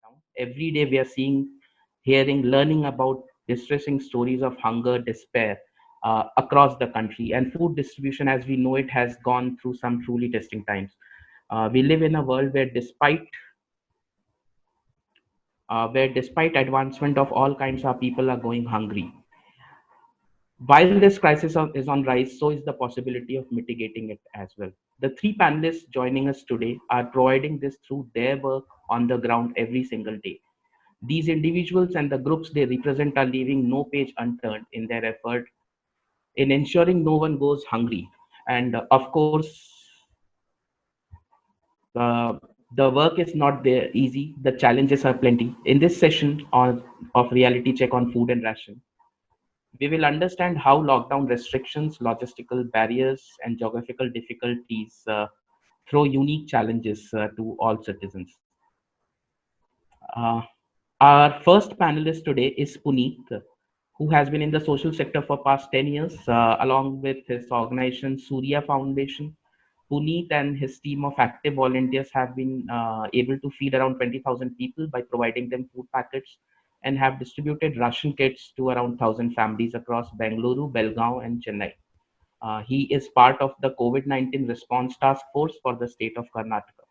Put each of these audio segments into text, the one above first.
lockdown. Every day we are seeing, hearing, learning about distressing stories of hunger, despair across the country. And food distribution, as we know it, has gone through some truly testing times. We live in a world where despite advancement of all kinds of people are going hungry. While this is on rise, so is the possibility of mitigating it as well. The three panelists joining us today are providing this through their work on the ground every single day. These individuals and the groups they represent are leaving no page unturned in their effort in ensuring no one goes hungry. And of course, the work is not there easy. The challenges are plenty. In this session of reality check on food and ration, we will understand how lockdown restrictions, logistical barriers, and geographical difficulties throw unique challenges to all citizens. Uh, our first panelist today is Puneet, who has been in the social sector for past 10 years, along with his organization Surya Foundation. Puneet and his team of active volunteers have been able to feed around 20,000 people by providing them food packets and have distributed ration kits to around 1,000 families across Bengaluru, Belgaum, and Chennai. He is part of the COVID-19 response task force for the state of Karnataka.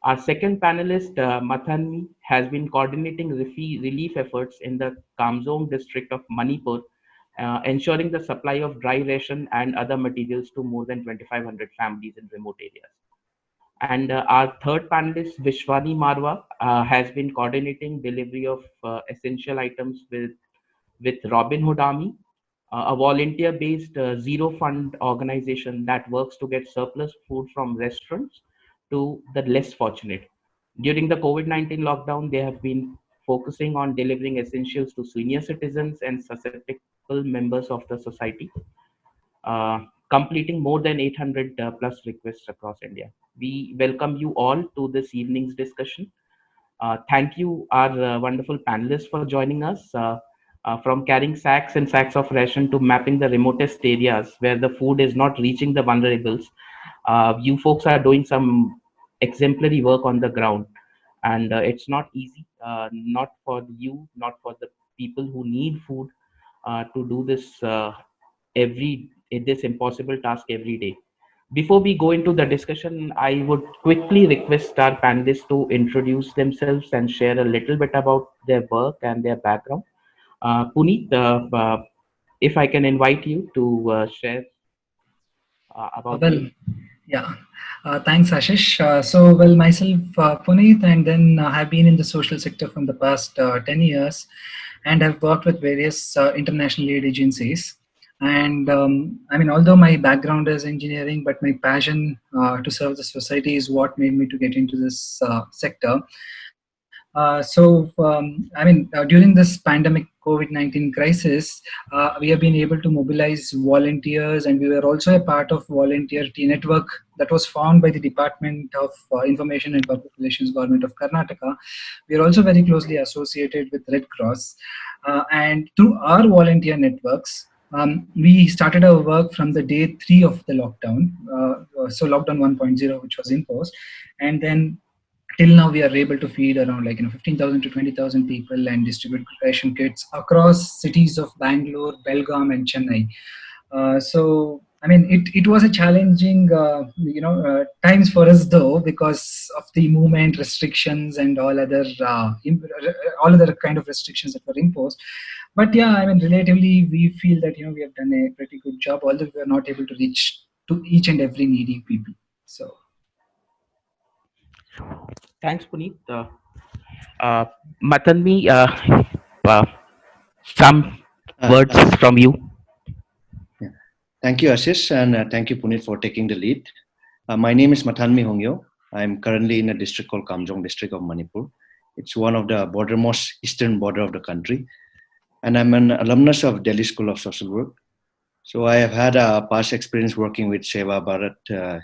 Our second panelist, Mathanmi, has been coordinating relief efforts in the Kamzong district of Manipur, ensuring the supply of dry ration and other materials to more than 2,500 families in remote areas. And our third panelist, Vishwani Marwa, has been coordinating delivery of essential items with Robin Hood Army, a volunteer-based zero-fund organization that works to get surplus food from restaurants to the less fortunate. During the COVID-19 lockdown, they have been focusing on delivering essentials to senior citizens and susceptible members of the society, completing more than 800 plus requests across India. We welcome you all to this evening's discussion. Thank you, our wonderful panelists, for joining us. From carrying sacks and sacks of ration to mapping the remotest areas where the food is not reaching the vulnerables, you folks are doing some exemplary work on the ground. And it's not easy, not for you, not for the people who need food to do this impossible task every day. Before we go into the discussion, I would quickly request our panelists to introduce themselves and share a little bit about their work and their background. Puneet, if I can invite you to share about Well, you. yeah. Thanks, Ashish. So, myself, Puneet, and then have been in the social sector from the past 10 years and have worked with various international aid agencies. And I mean, although my background is engineering, but my passion to serve the society is what made me to get into this sector. During this pandemic COVID-19 crisis, we have been able to mobilize volunteers, and we were also a part of volunteer network that was formed by the Department of Information and Public Relations, Government of Karnataka. We are also very closely associated with Red Cross, and through our volunteer networks, we started our work from the day 3 of the lockdown, so lockdown 1.0, which was imposed, and then till now we are able to feed around 15,000 to 20,000 people and distribute ration kits across cities of Bangalore, Belgaum, and Chennai. It was a challenging times for us though, because of the movement restrictions and all other kind of restrictions that were imposed. But yeah, I mean, relatively we feel that we have done a pretty good job, although we are not able to reach to each and every needy people. So Thanks, Puneet. Uh, Matanmi, uh, some Uh, words uh, from you. yeah. Thank you, Ashish, and thank you, Puneet, for taking the lead. My name is Mathanmi Hongyo. I'm currently in a district called Kamjong district of Manipur. It's one of the bordermost eastern border of the country. And I'm an alumnus of Delhi School of Social Work. So I have had a past experience working with Seva Bharat,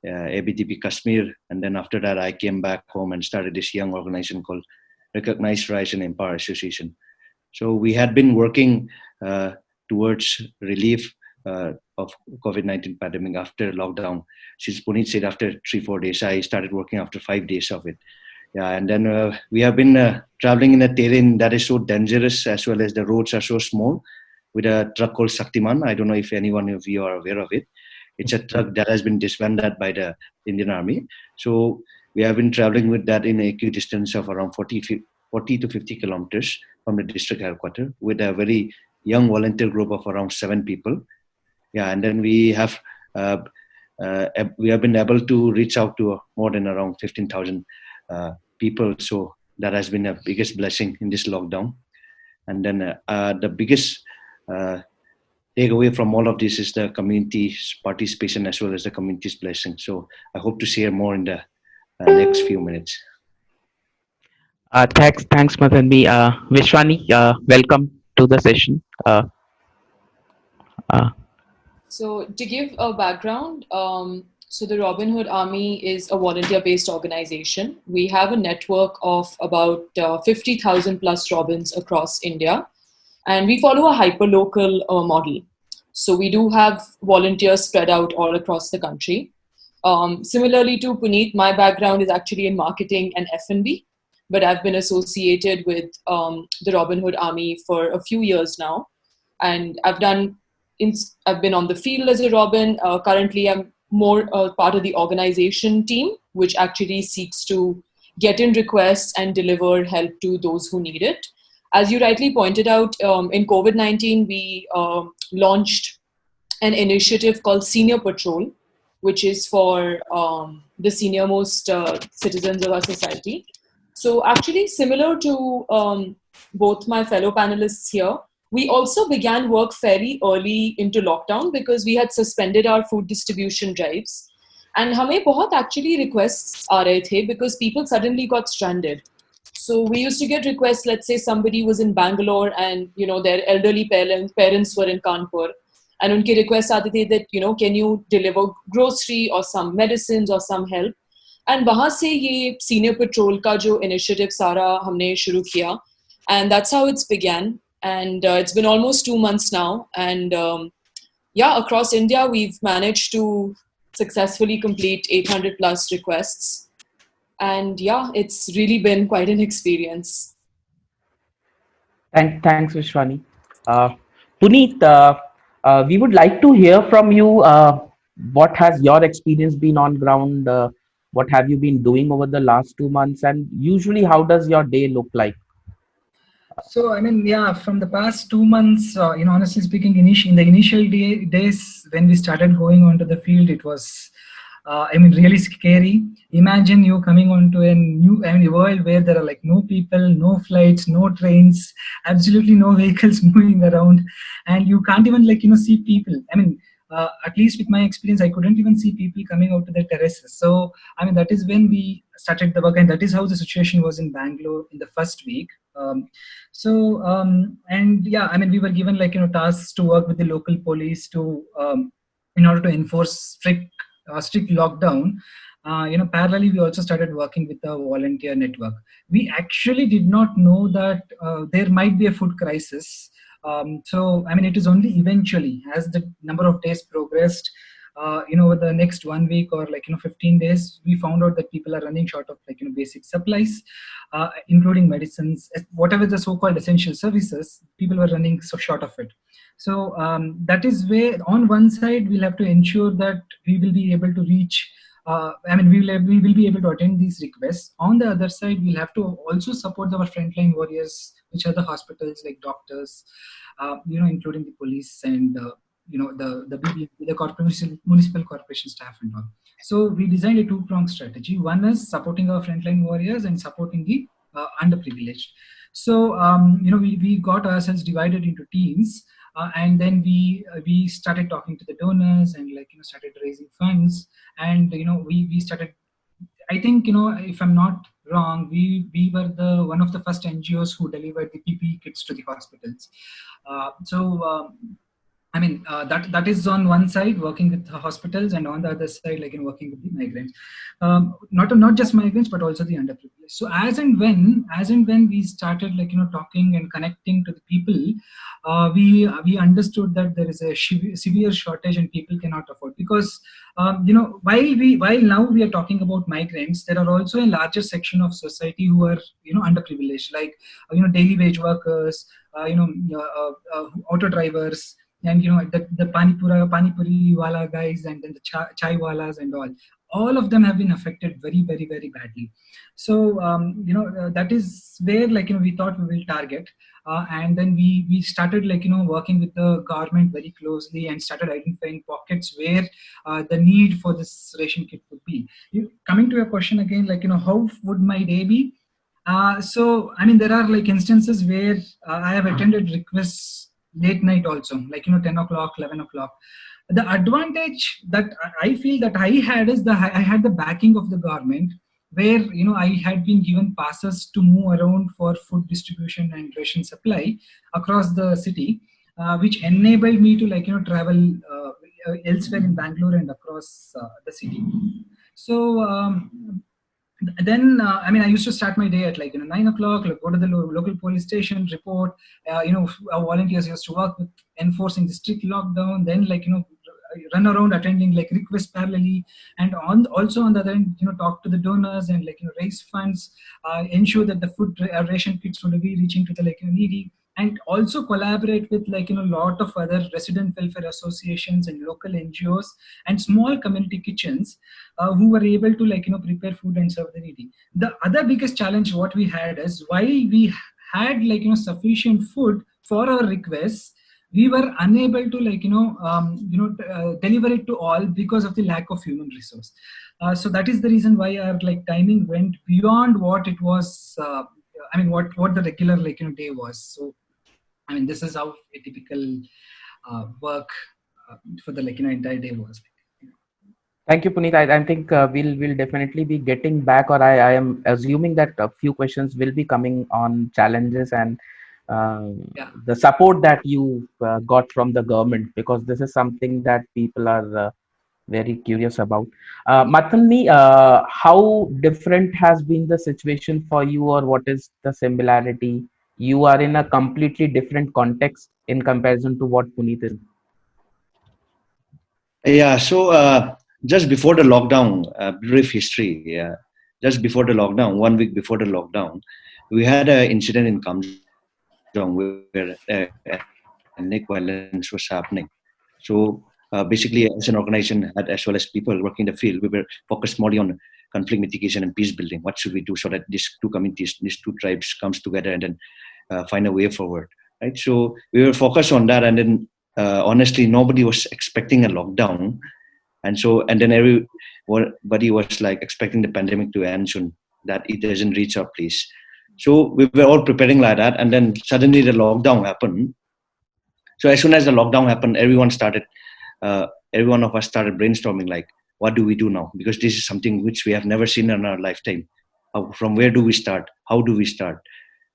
ABDP Kashmir. And then after that, I came back home and started this young organization called Recognize, Rise, and Empower Association. So we had been working towards relief of COVID-19 pandemic after lockdown. Since Puneet said after 3-4 days, I started working after 5 days of it. Yeah, and then we have been traveling in a terrain that is so dangerous, as well as the roads are so small, with a truck called Shaktiman. I don't know if anyone of you are aware of it. It's a truck that has been disbanded by the Indian Army. So we have been traveling with that in a distance of around 40 to 50 kilometers from the district headquarters with a very young volunteer group of around 7 people. Yeah, and then uh, we have been able to reach out to more than around 15,000 people. So that has been the biggest blessing in this lockdown. And then the biggest takeaway from all of this is the community's participation as well as the community's blessing. So I hope to share more in the next few minutes. Thanks, Madanbi. Vishwani, welcome to the session. Uh, So, to give a background, so the Robin Hood Army is a volunteer-based organization. We have a network of about 50,000 plus Robins across India, and we follow a hyper-local model. So we do have volunteers spread out all across the country. Similarly to Puneet, my background is actually in marketing and F&B, but I've been associated with the Robin Hood Army for a few years now, and I've been on the field as a Robin. Currently, I'm more part of the organization team, which actually seeks to get in requests and deliver help to those who need it. As you rightly pointed out, in COVID-19, we launched an initiative called Senior Patrol, which is for the senior most citizens of our society. So actually, similar to both my fellow panelists here, we also began work fairly early into lockdown because we had suspended our food distribution drives. And हमें बहुत actually requests आ रहे थे because people suddenly got stranded. So we used to get requests, let's say somebody was in Bangalore and their elderly parents were in Kanpur. And उनके requests आते थे that, can you deliver grocery or some medicines or some help? And वहाँ से ये Senior Patrol का जो initiative सारा हमने शुरू किया. And that's how it's began. And it's been almost 2 months now. And across India, we've managed to successfully complete 800 plus requests. And it's really been quite an experience. Thanks, Vishwani. Puneet, we would like to hear from you. What has your experience been on ground? What have you been doing over the last 2 months? And usually, how does your day look like? So, I mean, from the past 2 months, honestly speaking, in the initial days when we started going onto the field, it was, really scary. Imagine you coming onto a world where there are like no people, no flights, no trains, absolutely no vehicles moving around, and you can't even see people. At least with my experience, I couldn't even see people coming out to the terraces. So, that is when we started the work, and that is how the situation was in Bangalore in the first week. We were given tasks to work with the local police to in order to enforce strict lockdown. Parallelly, we also started working with the volunteer network. We actually did not know that there might be a food crisis. It is only eventually, as the number of days progressed, over the next 1 week or 15 days, we found out that people are running short of basic supplies, including medicines, whatever the so-called essential services, people were running so short of it. So that is where, on one side, we'll have to ensure that we will be able to reach. We will be able to attend these requests. On the other side, we'll have to also support our frontline warriors, which are the hospitals, like doctors, including the police and the BB, the municipal corporation staff and all. So we designed a two-pronged strategy. One is supporting our frontline warriors and supporting the underprivileged. So we got ourselves divided into teams, and then we started talking to the donors and started raising funds, and we started. I think if I'm not wrong, we were the one of the first NGOs who delivered the PPE kits to the hospitals. I mean, that is on one side working with the hospitals, and on the other side, like in working with the migrants, not just migrants but also the underprivileged. So as and when we started talking and connecting to the people, we understood that there is a severe shortage and people cannot afford, because while now we are talking about migrants, there are also a larger section of society who are underprivileged, like daily wage workers, auto drivers, and the pani puri wala guys, and then the chai walas and all of them have been affected very, very, very badly. So that is where we thought we will target, and then we started working with the government very closely and started identifying pockets where the need for this ration kit would be. Coming to your question again, how would my day be? So I mean, there are instances where I have attended requests late night also, 10 o'clock, 11 o'clock. The advantage that I feel that I had is I had the backing of the government, where I had been given passes to move around for food distribution and ration supply across the city, which enabled me to travel elsewhere in Bangalore and across the city. So then I mean, I used to start my day at 9 o'clock, go to the local police station, report. Our volunteers used to work with enforcing the strict lockdown, then run around attending requests parallelly, and also on the other end talk to the donors and raise funds, ensure that the food ration kits would be reaching to the needy, and also collaborate with lot of other resident welfare associations and local NGOs and small community kitchens, who were able to prepare food and serve the needy. The other biggest challenge what we had is, while we had sufficient food for our requests, we were unable to deliver it to all because of the lack of human resource. So that is the reason why our timing went beyond what it was. I mean, what the regular day was. So I mean, this is how a typical work for the entire day was. Thank you, Puneet. I think we'll definitely be getting back, or I am assuming that a few questions will be coming on challenges and the support that you got from the government, because this is something that people are very curious about. Mathanmi, how different has been the situation for you, or what is the similarity? You are in a completely different context in comparison to what Puneet is. Yeah, so just before the lockdown, brief history. Yeah, just before the lockdown, 1 week before the lockdown, we had an incident in Kamjong where ethnic violence was happening. So basically, as an organization, as well as people working in the field, we were focused more on conflict mitigation and peace building. What should we do so that these two communities, these two tribes, comes together and then find a way forward, right? So we were focused on that, and then honestly, nobody was expecting a lockdown, and then everybody was expecting the pandemic to end soon, that it doesn't reach our place. So we were all preparing like that, and then suddenly the lockdown happened. So as soon as the lockdown happened, every one of us started brainstorming, what do we do now? Because this is something which we have never seen in our lifetime. From where do we start? How do we start?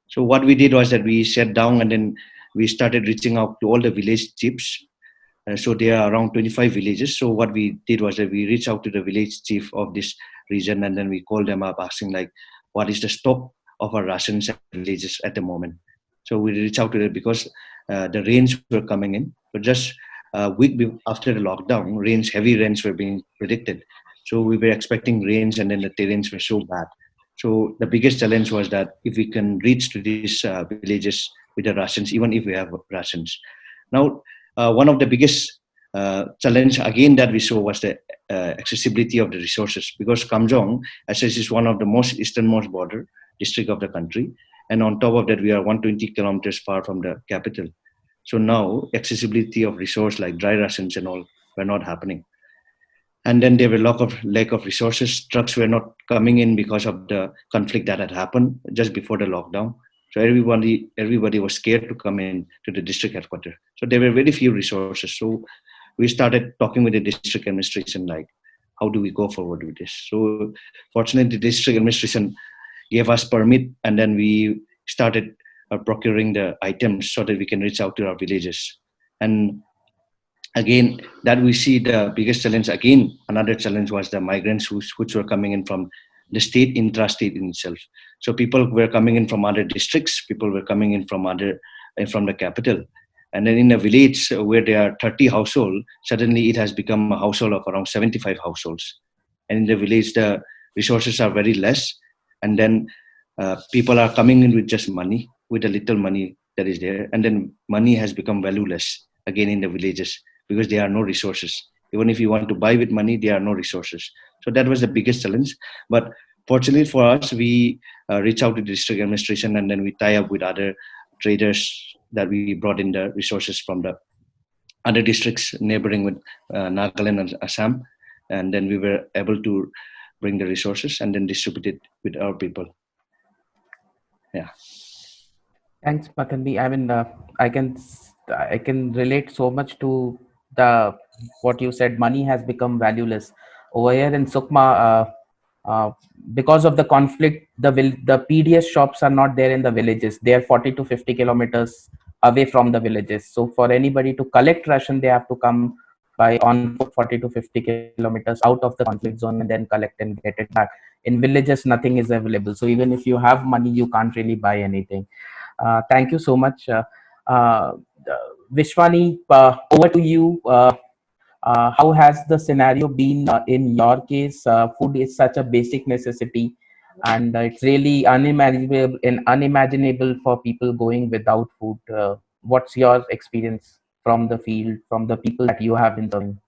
So what we did was that we sat down, and then we started reaching out to all the village chiefs. So there are around 25 villages. So what we did was that we reached out to the village chief of this region, and then we called them up asking what is the stock of our rations at villages at the moment. So we reached out to them because the rains were coming in. So just a week after the lockdown, heavy rains were being predicted. So we were expecting rains, and then the terrains were so bad. So the biggest challenge was that if we can reach to these villages with the rations, even if we have rations. Now, one of the biggest challenge again that we saw was the accessibility of the resources, because Kamjong, as I said, is one of the most easternmost border district of the country, and on top of that, we are 120 kilometers far from the capital. So now, accessibility of resource like dry rations and all were not happening. And then there were lack of resources. Trucks were not coming in because of the conflict that had happened just before the lockdown. So everybody was scared to come in to the district headquarters. So there were very few resources. So we started talking with the district administration, how do we go forward with this? So fortunately, the district administration gave us permit, and then we started procuring the items so that we can reach out to our villages. And again, that we see the biggest challenge. Again, another challenge was the migrants which were coming in from the state, intrastate in itself. So people were coming in from other districts, people were coming in from from the capital. And then in a village where there are 30 households, suddenly it has become a household of around 75 households. And in the village, the resources are very less. And then people are coming in with just money, with a little money that is there. And then money has become valueless again in the villages because there are no resources. Even if you want to buy with money, there are no resources. So that was the biggest challenge. But fortunately for us, we reach out to the district administration, and then we tie up with other traders that we brought in the resources from the other districts neighboring with Nagaland and Assam. And then we were able to bring the resources and then distribute it with our people. Yeah. Thanks, Mathanmi. I mean, I can relate so much to the what you said. Money has become valueless over here in Sukma. Because of the conflict, the PDS shops are not there in the villages. They are 40 to 50 kilometers away from the villages. So for anybody to collect ration, they have to come by on foot 40 to 50 kilometers out of the conflict zone and then collect and get it back. In villages, nothing is available. So even if you have money, you can't really buy anything. Thank you so much. Vishwani, over to you. How has the scenario been in your case? Food is such a basic necessity, and it's really unimaginable for people going without food. What's your experience from the field, from the people that you have been serving?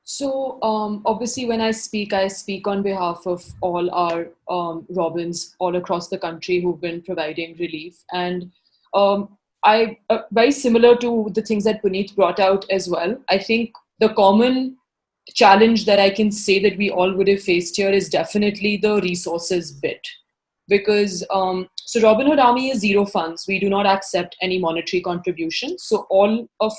So obviously when I speak on behalf of all our Robins all across the country who've been providing relief. And I very similar to the things that Puneet brought out as well. I think the common challenge that I can say that we all would have faced here is definitely the resources bit. Because so Robin Hood Army is zero funds. We do not accept any monetary contributions. So all of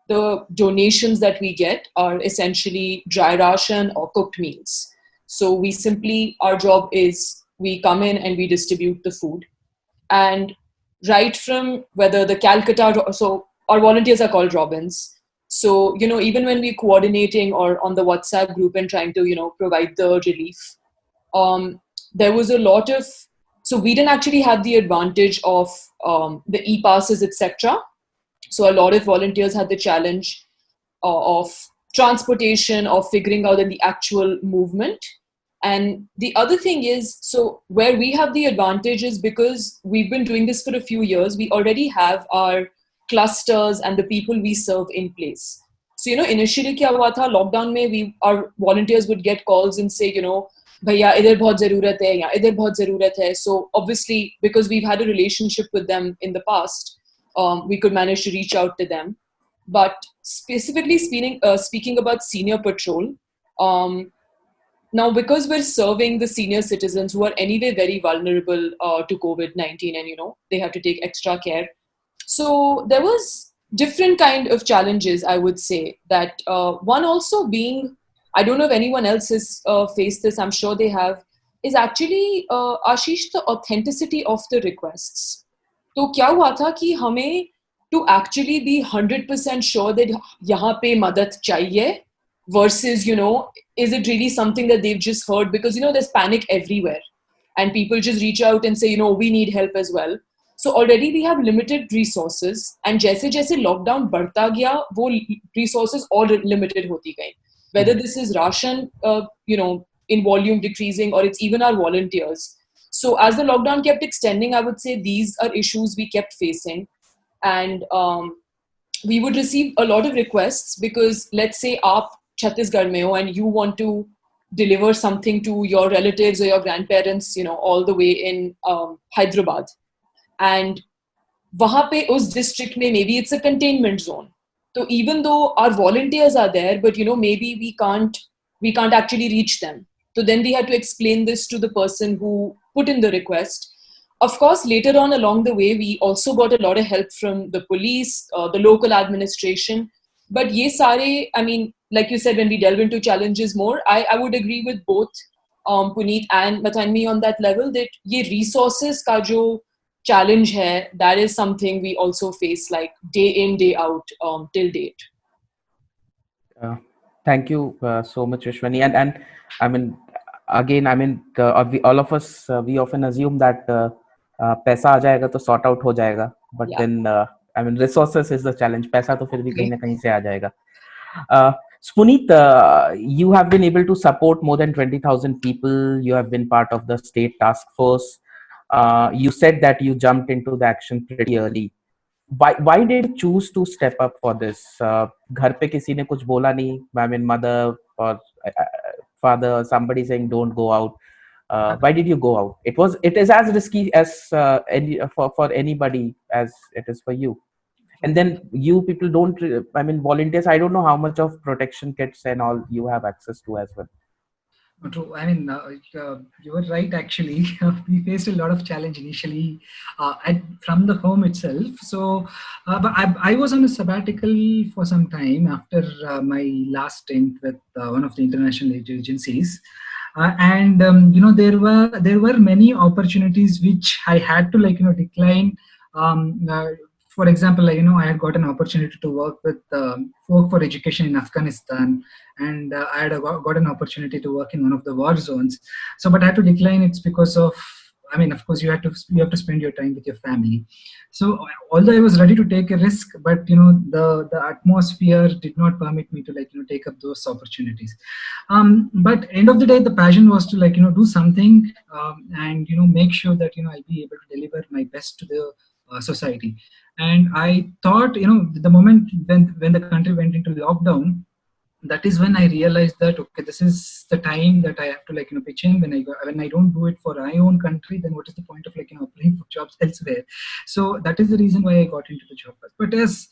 the donations that we get are essentially dry ration or cooked meals. So we simply, our job is we come in and we distribute the food. And right from whether the Calcutta, so our volunteers are called Robins. So, you know, even when we're coordinating or on the WhatsApp group and trying to, you know, provide the relief, there was a lot of, so we didn't actually have the advantage of the e-passes, etc. So a lot of volunteers had the challenge of transportation, of figuring out the actual movement. And the other thing is, so where we have the advantage is because we've been doing this for a few years, we already have our clusters and the people we serve in place. So, you know, initially kya hua tha, lockdown mein our volunteers would get calls and say, you know, bhaiya idhar bahut zarurat hai, ya idhar bahut zarurat hai. So obviously, because we've had a relationship with them in the past, we could manage to reach out to them. But specifically speaking about senior patrol, now because we're serving the senior citizens who are anyway very vulnerable to COVID-19 and, you know, they have to take extra care. So there was different kind of challenges, I would say, that one also being, I don't know if anyone else has faced this, I'm sure they have, is actually, Ashish, the authenticity of the requests. तो क्या हुआ था कि हमें to actually be 100% sure that यहाँ पे मदद चाहिए versus, you know, is it really something that they've just heard? Because, you know, there's panic everywhere and people just reach out and say, you know, we need help as well. So already we have limited resources and जैसे lockdown बढ़ता गया, वो resources all limited होती गई. Whether this is ration, you know, in volume decreasing, or it's even our volunteers. So as the lockdown kept extending, I would say these are issues we kept facing. And we would receive a lot of requests because let's say aap Chhattisgarh mein ho and you want to deliver something to your relatives or your grandparents, you know, all the way in Hyderabad. And wahan pe us district mein maybe it's a containment zone. So even though our volunteers are there, but, you know, maybe we can't actually reach them. So then we had to explain this to the person who put in the request. Of course, later on along the way, we also got a lot of help from the police, the local administration. But ye sare, I mean, like you said, when we delve into challenges more, I would agree with both Puneet and Mathanmi on that level that ye resources ka jo challenge hai, that is something we also face like day in, day out till date. Uh, Thank you so much, Vishwani. And I mean, again, I mean, all of us we often assume that पैसा आ जाएगा तो sort out हो जाएगा. But Yeah. then I mean, resources is the challenge. पैसा तो फिर भी कहीं Okay. ना कहीं से आ जाएगा. Spunit, you have been able to support more than 20,000 people. You have been part of the state task force. You said that you jumped into the action pretty early. Why did you choose to step up for this? घर पे किसी ने कुछ बोला नहीं? I mean, mother or father, somebody saying don't go out. Why did you go out? It is as risky as for anybody as it is for you. And then you people don't. I mean, volunteers. I don't know how much of protection kits and all you have access to as well. True. I mean, you were right. Actually, we faced a lot of challenge initially from the home itself. So, but I was on a sabbatical for some time after my last stint with one of the international agencies, and there were many opportunities which I had to decline. Um, uh, for example, I had got an opportunity to work with Folk for Education in Afghanistan, and I had got an opportunity to work in one of the war zones. So, but I had to decline. It's because of, I mean, of course, you have to spend your time with your family. So, although I was ready to take a risk, but the atmosphere did not permit me to take up those opportunities. But end of the day, the passion was to do something, and make sure that I'll be able to deliver my best to the society. And I thought, the moment when the country went into lockdown, that is when I realized that okay, this is the time that I have to pitch in. When I don't do it for my own country, then what is the point of applying for jobs elsewhere? So that is the reason why I got into the job. But as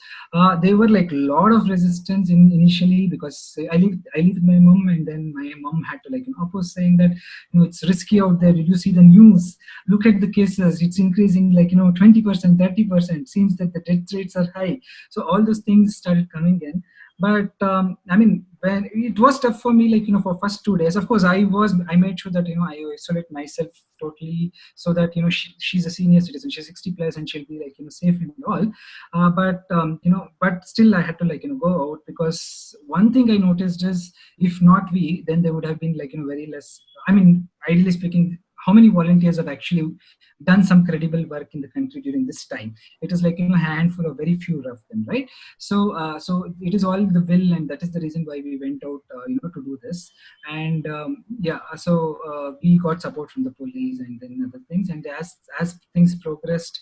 there were a lot of resistance initially, because I live with my mom, and then my mom had to oppose, saying that it's risky out there. Did you see the news? Look at the cases; it's increasing 20%, 30%. Seems that the death rates are high. So all those things started coming in. But I mean, when it was tough for me, for first 2 days, of course, I made sure that I isolate myself totally, so that she's a senior citizen, she's 60 plus, and she'll be safe and all. But still, I had to go out, because one thing I noticed is, if not we, then there would have been very less. I mean, ideally speaking, how many volunteers have actually done some credible work in the country during this time? It is a handful of very few of them, right? So it is all the will, and that is the reason why we went out to do this. And we got support from the police and then other things. And as things progressed,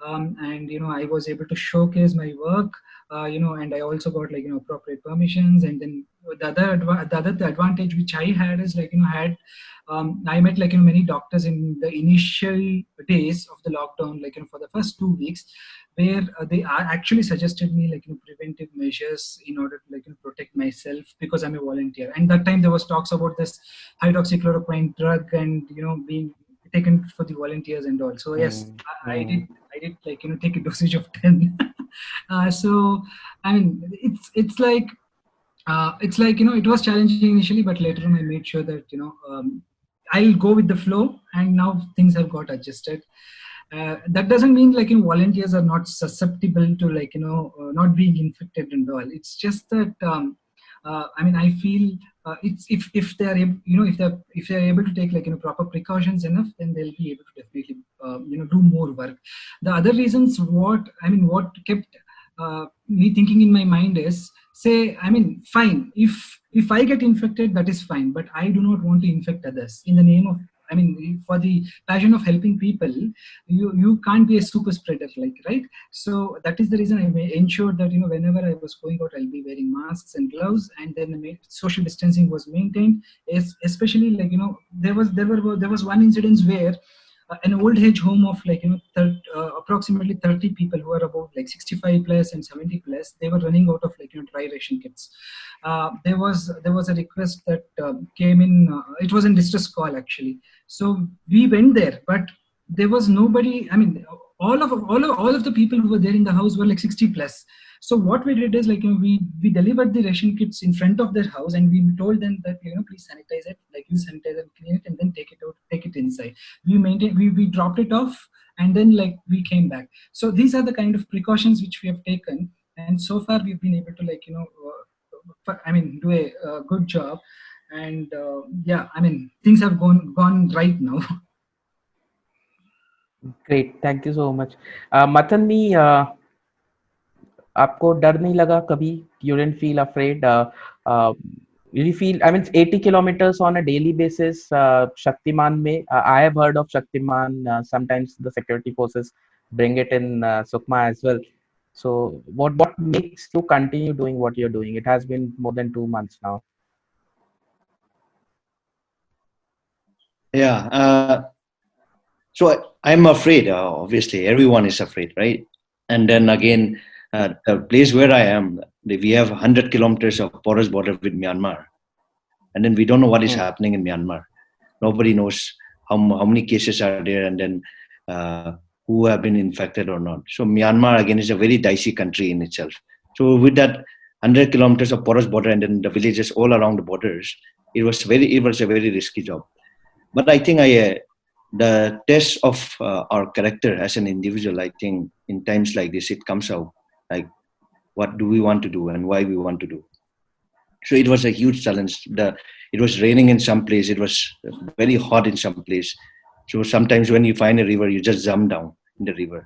and I was able to showcase my work, and I also got appropriate permissions. And then the other advantage which I had is I met many doctors in the initial days of the lockdown, for the first 2 weeks, where they are actually suggested me preventive measures in order to protect myself, because I'm a volunteer. And that time there was talks about this hydroxychloroquine drug, and being taken for the volunteers and all. So yes, I did take a dosage of 10. So I mean, it's like it was challenging initially, but later on I made sure that I'll go with the flow, and now things have got adjusted. That doesn't mean volunteers are not susceptible to not being infected and all. It's just that I mean, I feel it's if they're if they're able to take proper precautions enough, then they'll be able to definitely do more work. The other reasons, what kept me thinking in my mind is, say, I mean, fine, if I get infected, that is fine, but I do not want to infect others in the name of, I mean, for the passion of helping people. You can't be a super spreader, right? So that is the reason I ensured that whenever I was going out, I'll be wearing masks and gloves, and then social distancing was maintained. Especially there was one incident where an old age home of approximately 30 people, who are about 65 plus and 70 plus, they were running out of dry ration kits. There was a request that came in. It was a distress call, actually. So we went there, but there was nobody. I mean, all of the people who were there in the house were 60 plus. So what we did is we delivered the ration kits in front of their house, and we told them that please sanitize it, use sanitizer, clean it, and then take it inside. We dropped it off, and then we came back. So these are the kind of precautions which we have taken, and so far we've been able to do a good job. And yeah, I mean, things have gone right now. Great, thank you so much. Matanmi, आपको डर नहीं लगा कभी? You didn't feel afraid? Uh, you feel, I mean, 80 kilometers on a daily basis, Shaktiman में, I have heard of Shaktiman. Sometimes the security forces bring it in Sukma as well. So what makes you continue doing what you're doing? It has been more than 2 months now. Yeah. So I'm afraid. Obviously, everyone is afraid, right? And then again, the place where I am, we have 100 kilometers of porous border with Myanmar, and then we don't know what is happening in Myanmar. Nobody knows how many cases are there, and then who have been infected or not. So Myanmar again is a very dicey country in itself. So with that 100 kilometers of porous border and then the villages all around the borders, it was a very risky job. But I think the test of our character as an individual, I think in times like this, it comes out like what do we want to do and why we want to do. So it was a huge challenge. It was raining in some place. It was very hot in some place. So sometimes when you find a river, you just jump down in the river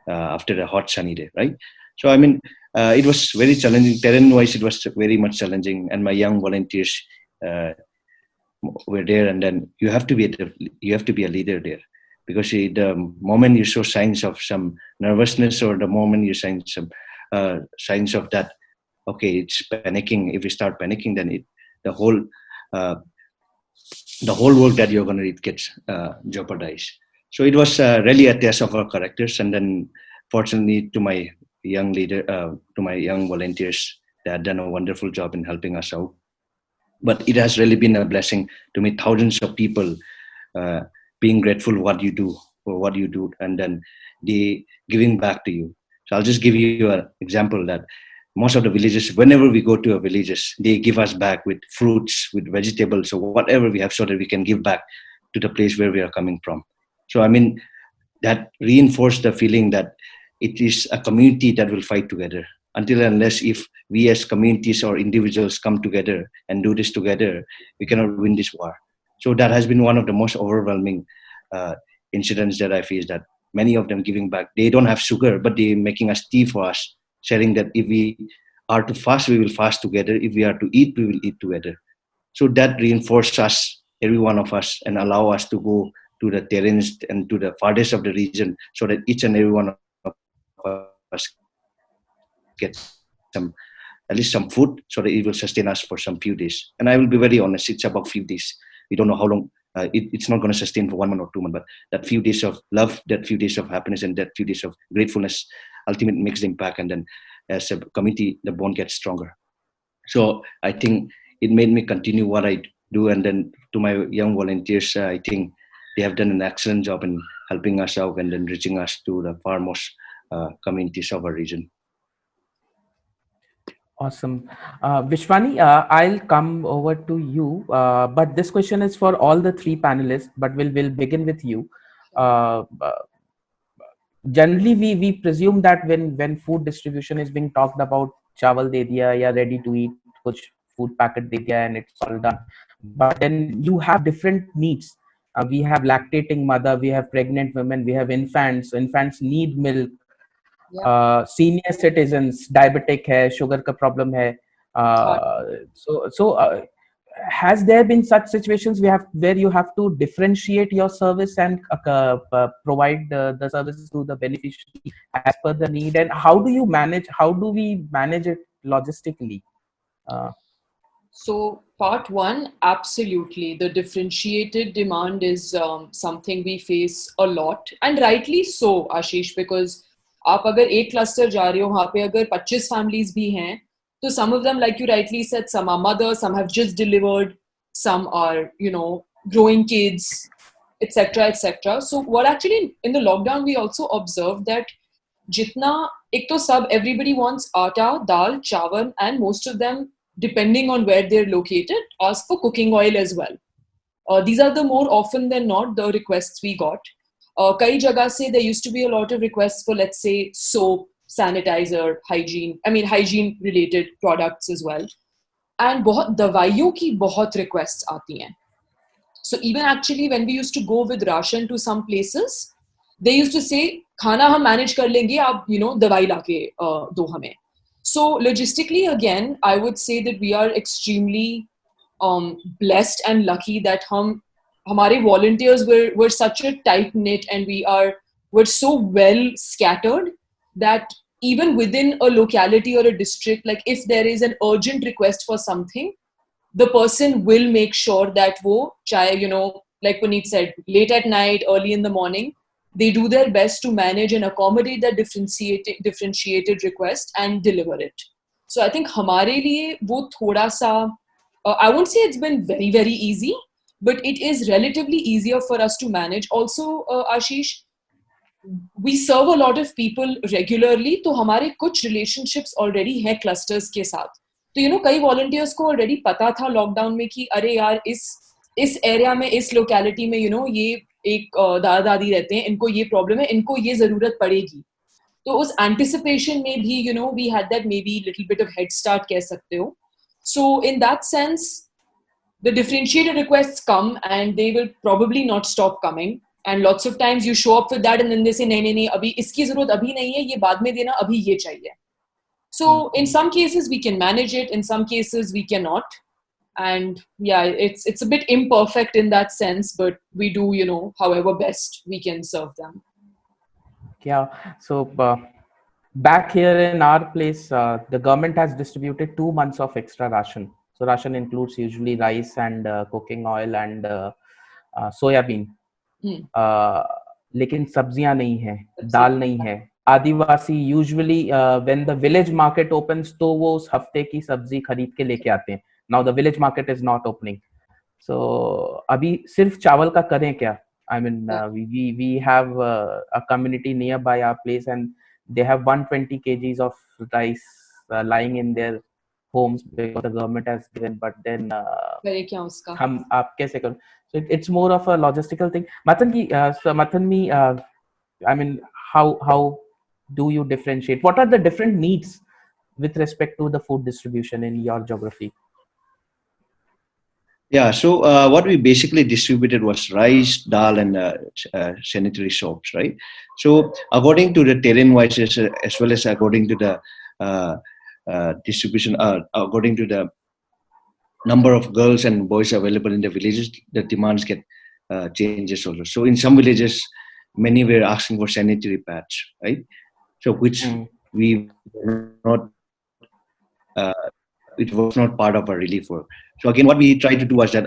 after a hot sunny day, right? So I mean, it was very challenging. Terrain-wise, it was very much challenging. And my young volunteers were there, and then you have to be a leader there, because the moment you show signs of some nervousness, or the moment you sign some signs of that, okay, it's panicking. If you start panicking, then the whole work that you're going to read gets jeopardized. So it was really a test of our characters. And then fortunately to my young volunteers, they had done a wonderful job in helping us out. But it has really been a blessing to meet thousands of people being grateful for what you do, and then they giving back to you. So I'll just give you an example that most of the villages, whenever we go to our villages, they give us back with fruits, with vegetables, or whatever we have, so that we can give back to the place where we are coming from. So I mean, that reinforced the feeling that it is a community that will fight together. Until and unless if we as communities or individuals come together and do this together, we cannot win this war. So that has been one of the most overwhelming incidents that I faced, that many of them giving back. They don't have sugar, but they're making us tea for us, sharing that if we are to fast, we will fast together. If we are to eat, we will eat together. So that reinforced us, every one of us, and allow us to go to the terrains and to the farthest of the region, so that each and every one of us gets at least some food, so that it will sustain us for some few days. And I will be very honest, it's about few days. We don't know how long. It's not going to sustain for 1 month or 2 months, but that few days of love, that few days of happiness, and that few days of gratefulness ultimately makes the impact. And then as a community, the bond gets stronger. So I think it made me continue what I do. And then to my young volunteers, I think they have done an excellent job in helping us out and then reaching us to the farmost communities of our region. Awesome. Vishwani, I'll come over to you, but this question is for all the three panelists, but we'll begin with you. Generally, we presume that when food distribution is being talked about, chawal de diya, ya ready to eat, kuch food packet de diya, and it's all done. But then you have different needs. We have lactating mother, we have pregnant women, we have infants. Infants need milk. Senior citizens, diabetic hai, sugar ka problem hai. Has there been such situations where you have to differentiate your service and provide the services to the beneficiary as per the need? And how do we manage it logistically? So part one, absolutely. The differentiated demand is something we face a lot, and rightly so, Ashish, because आप अगर एक cluster जा रहे हो, वहाँ पे अगर 25 families भी हैं, so some of them, like you rightly said, some are mothers, some have just delivered, some are, growing kids, etc., etc. So what actually in the lockdown we also observed that jitna, ek to sab, everybody wants atta, dal, chawal, and most of them, depending on where they're located, ask for cooking oil as well. These are the more often than not the requests we got. Kai jagah se there used to be a lot of requests for, let's say, soap, sanitizer, hygiene related products as well. and बहुत दवाइयों की बहुत requests आती हैं. So even actually when we used to go with ration to some places, they used to say खाना हम manage कर लेंगे, आप दवाई लाके दो हमें. So logistically again, I would say that we are extremely blessed and lucky that हमारे volunteers were such a tight knit, and were so well scattered that even within a locality or a district, like if there is an urgent request for something, the person will make sure that wo chahe, like Puneet said, late at night, early in the morning, they do their best to manage and accommodate that differentiated request and deliver it. So I think हमारे लिए वो थोड़ा सा, I won't say it's been very very easy, but it is relatively easier for us to manage. Also, Ashish, we serve a lot of people regularly, तो हमारे कुछ relationships already हैं clusters के साथ. तो कई volunteers को already पता था lockdown में कि अरे यार इस area में, इस locality में ये एक दादा दादी रहते हैं, इनको ये problem है, इनको ये जरूरत पड़ेगी. तो उस anticipation में भी we had that maybe little bit of head start कह सकते हो. So in that sense, the differentiated requests come and they will probably not stop coming. And lots of times you show up with that and then they say नहीं अभी इसकी जरूरत अभी नहीं है, ये बाद में देना, अभी ये चाहिए. So in some cases we can manage it, in some cases we cannot. And yeah, it's a bit imperfect in that sense, but we do, however best we can serve them. Yeah. So back here in our place, the government has distributed 2 months of extra ration. So ration includes usually rice and cooking oil and soya bean. लेकिन सब्जियां नहीं है, दाल नहीं है. आदिवासी usually when the village market opens तो वो उस हफ्ते की सब्जी खरीद के लेके आते हैं. Now the village market is not opening, so अभी सिर्फ चावल का करें क्या? I mean, we have a community nearby our place, and they have 120 kgs of rice lying in their homes because the government has given. But then हम आप कैसे करें? So it's more of a logistical thing. Mathan, I mean, how do you differentiate? What are the different needs with respect to the food distribution in your geography? Yeah, so what we basically distributed was rice, dal, and sanitary soaps, right? So according to the terrain-wise, as well as according to the distribution, according to the number of girls and boys available in the villages, the demands get changes also. So in some villages, many were asking for sanitary pads, right? So which we were not, it was not part of our relief work. So again, what we tried to do was that,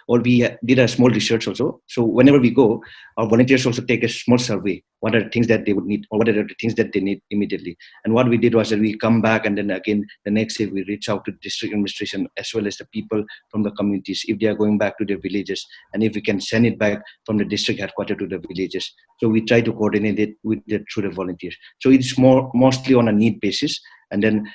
or we did a small research also. So whenever we go, our volunteers also take a small survey. What are the things that they would need, or what are the things that they need immediately? And what we did was that we come back, and then again, the next day we reach out to district administration as well as the people from the communities, if they are going back to their villages, and if we can send it back from the district headquarters to the villages. So we try to coordinate it through the volunteers. So it's mostly on a need basis. And then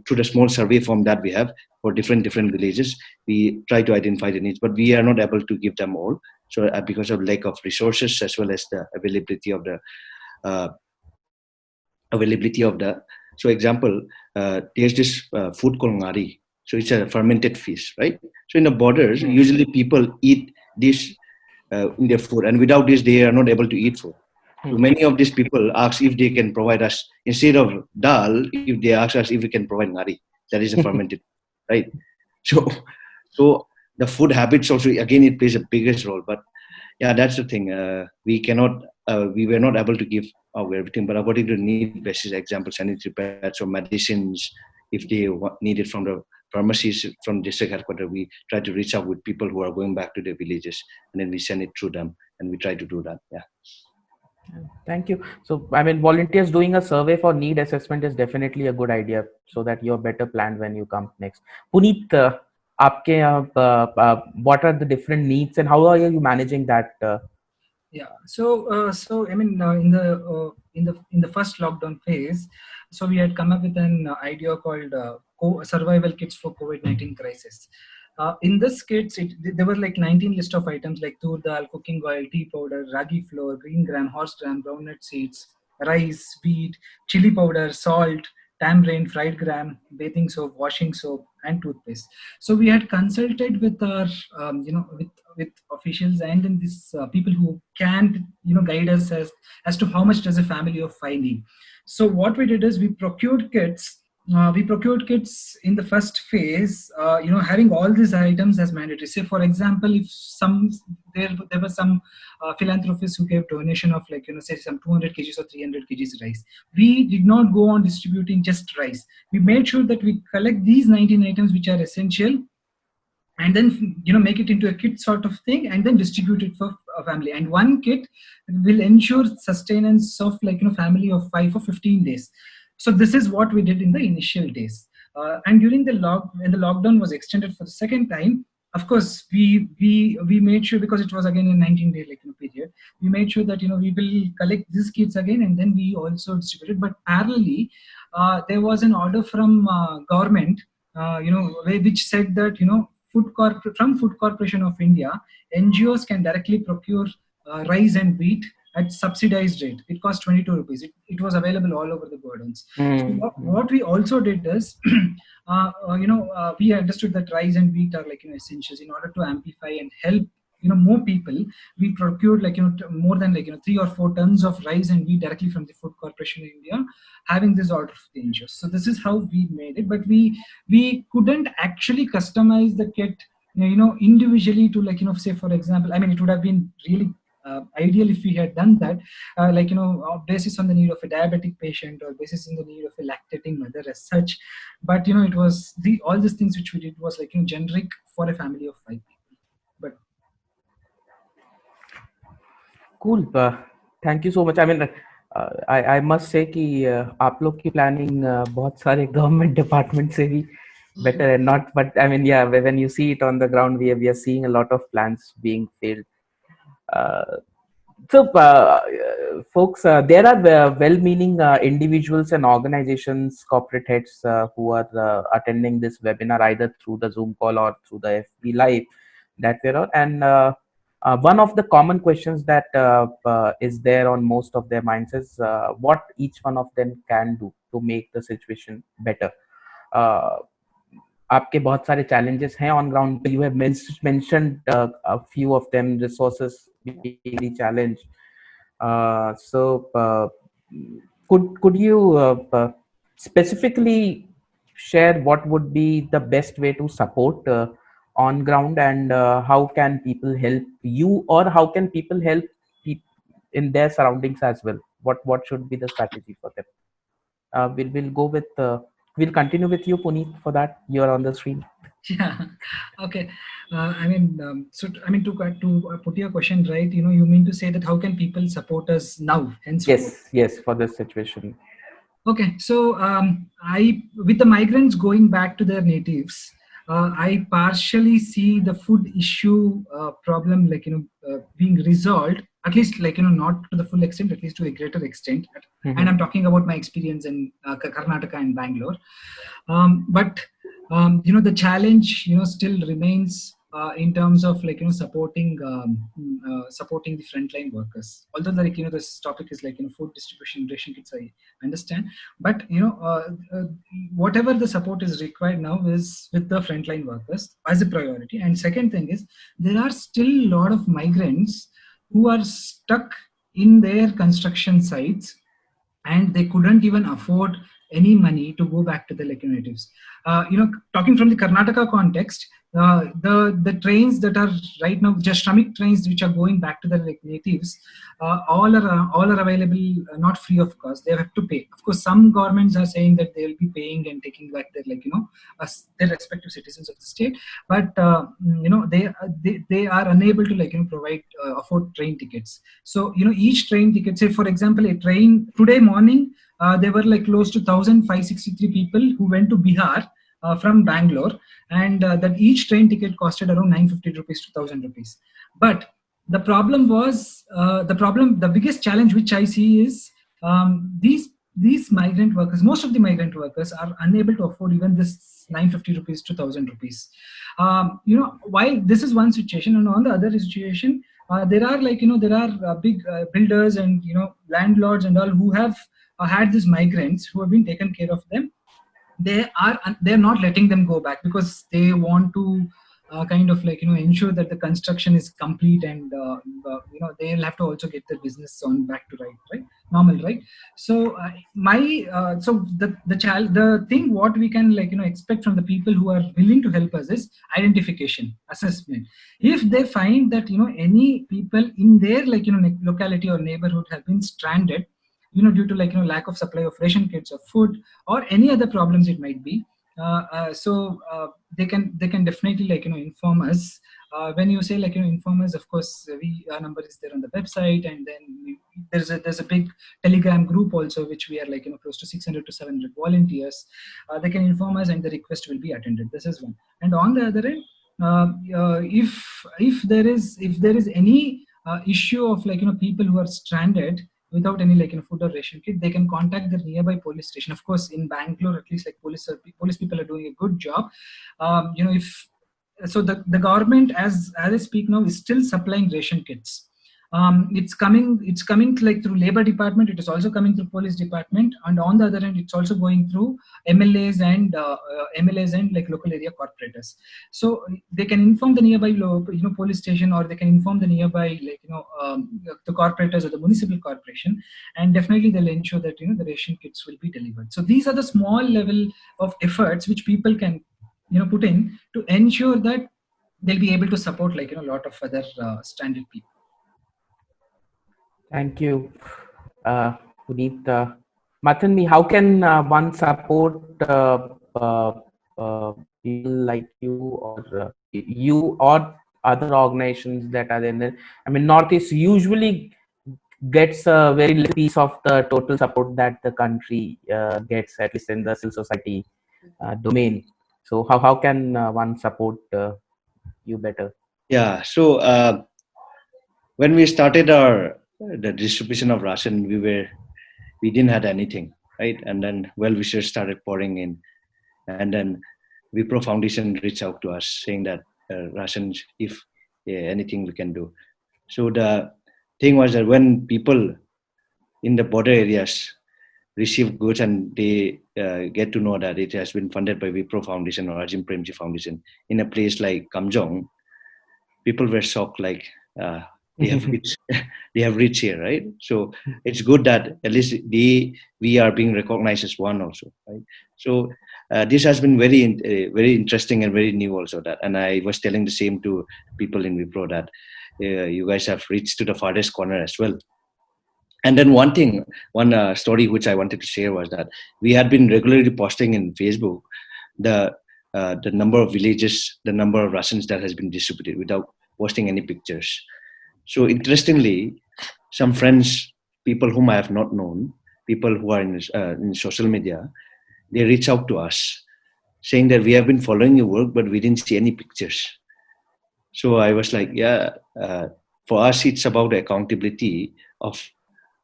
through the small survey form that we have for different villages, we try to identify the needs, but we are not able to give them all. So because of lack of resources as well as the availability of the so example, there's this food called ngari. So it's a fermented fish, right? So in the borders, usually people eat this in their food, and without this, they are not able to eat food. So many of these people ask if they can provide us, instead of dal, if they ask us if we can provide ngari, that is a fermented, right? So the food habits also, again, it plays a biggest role. But yeah, that's the thing. We were not able to give everything, but according to need basis, example, sanitary pads or medicines, if they need it from the pharmacies from district headquarters, we try to reach out with people who are going back to their villages, and then we send it through them, and we try to do that. Yeah. Thank you. So, I mean, volunteers doing a survey for need assessment is definitely a good idea, so that you're better planned when you come next. Puneet, what are the different needs and how are you managing that? Yeah. So I mean, in the first lockdown phase, so we had come up with an idea called survival kits for COVID-19 crisis. In this kits, there were like 19 list of items like tur dal, cooking oil, tea powder, ragi flour, green gram, horse gram, groundnut seeds, rice, wheat, chili powder, salt, tamarind, fried gram, bathing soap, washing soap, and toothpaste. So we had consulted with our, with officials and then these people who can, guide us as to how much does a family of 5 need. So what we did is we procured kits. We procured kits in the first phase, having all these items as mandatory. Say, for example, if there were some philanthropists who gave donation of say some 200 kgs or 300 kgs rice. We did not go on distributing just rice. We made sure that we collect these 19 items which are essential, and then make it into a kit sort of thing, and then distribute it for a family. And one kit will ensure sustenance of family of 5 for 15 days. So this is what we did in the initial days. And during when the lockdown was extended for the second time, of course, we made sure, because it was again a 19-day period, we made sure that we will collect these kits again, and then we also distributed. But parallelly, there was an order from government, which said that from Food Corporation of India, NGOs can directly procure rice and wheat at subsidized rate. It cost 22 rupees. It was available all over the gardens. So what we also did is, we understood that rice and wheat are essentials. In order to amplify and help more people, we procured more than 3 or 4 tons of rice and wheat directly from the Food Corporation of India, having this order for the NGOs. So this is how we made it, but we couldn't actually customize the kit individually to say, for example, I mean, it would have been really ideal if we had done that, basis on the need of a diabetic patient or basis on the need of a lactating mother as such. But it was all these things which we did was generic for a family of 5 people. But cool. Thank you so much. I mean, I must say कि आप लोग की planning बहुत सारे government department से भी better and not, but I mean, yeah, when you see it on the ground, we are seeing a lot of plans being failed. So, folks, there are well-meaning individuals and organizations, corporate heads who are attending this webinar either through the Zoom call or through the FB Live that we're on. And one of the common questions that is there on most of their minds is what each one of them can do to make the situation better. आपके बहुत सारे challenges हैं on ground. You have mentioned a few of them. Resources being the challenge. So could you specifically share what would be the best way to support on ground, and how can people help you, or how can people help in their surroundings as well? What should be the strategy for them? We'll go with we'll continue with you, Puneet, for that. You're on the screen. Yeah. Okay. To put your question right, you mean to say that how can people support us now? Yes, for this situation. Okay. So with the migrants going back to their natives, I partially see the food issue problem being resolved, at least not to the full extent, at least to a greater extent. Mm-hmm. And I'm talking about my experience in Karnataka and Bangalore. But the challenge still remains in terms of supporting the frontline workers. Although this topic is food distribution, ration kits, I understand, but whatever the support is required now is with the frontline workers as a priority. And second thing is, there are still a lot of migrants who are stuck in their construction sites and they couldn't even afford any money to go back to the natives. Talking from the Karnataka context, the trains that are right now, just Shramik trains which are going back to the natives, all are available, not free of cost. They have to pay. Of course, some governments are saying that they will be paying and taking back their their respective citizens of the state, but they are unable to provide afford train tickets. So each train ticket, say for example, a train today morning, there were close to 1,563 people who went to Bihar from Bangalore, and that each train ticket costed around 950 rupees to 1,000 rupees. But the problem was, the biggest challenge which I see is these migrant workers, most of the migrant workers are unable to afford even this 950 rupees to 1,000 rupees. While this is one situation, and on the other situation, there are big builders and landlords and all who have had these migrants who have been taken care of them. they're not letting them go back because they want to kind of like ensure that the construction is complete, and they'll have to also get their business on back to right normal, right? So the thing what we can expect from the people who are willing to help us is identification, assessment. If they find that any people in their locality or neighborhood have been stranded due to lack of supply of ration kits or food or any other problems it might be, they can definitely inform us. When you say inform us, of course our number is there on the website, and then there's a big Telegram group also, which we are close to 600 to 700 volunteers. They can inform us and the request will be attended. This is one. And on the other end, if there is any issue of people who are stranded without any food or ration kit, they can contact the nearby police station. Of course, in Bangalore, at least police people are doing a good job. If so, the government, as I speak now, is still supplying ration kits. It's coming through Labor Department. It is also coming through Police Department, and on the other end, it's also going through MLAs and local area corporators. So they can inform the nearby police station, or they can inform the nearby the corporators or the municipal corporation, and definitely they'll ensure that the ration kits will be delivered. So these are the small level of efforts which people can put in to ensure that they'll be able to support a lot of other stranded people. Thank you, Puneet. Mathanmi, how can one support people like you, or you or other organizations that are in there? I mean, Northeast usually gets a very little piece of the total support that the country gets, at least in the civil society domain. So how can one support you better? Yeah. So when we started the distribution of ration, we didn't have anything, right? And then well-wishers started pouring in, and then Wipro Foundation reached out to us saying that ration, if anything we can do. So the thing was that when people in the border areas receive goods and they get to know that it has been funded by Wipro Foundation or Ajim Premji Foundation in a place like Kamjong, people were shocked, like they have reached here, right? So it's good that at least we are being recognized as one also, right? So this has been very interesting and very new also. That, and I was telling the same to people in Wipro that you guys have reached to the farthest corner as well. And then one story which I wanted to share was that we had been regularly posting in Facebook the number of villages, the number of rations that has been distributed without posting any pictures. So interestingly, some friends, people whom I have not known, people who are in social media, they reach out to us saying that we have been following your work, but we didn't see any pictures. So I was like, for us, it's about the accountability of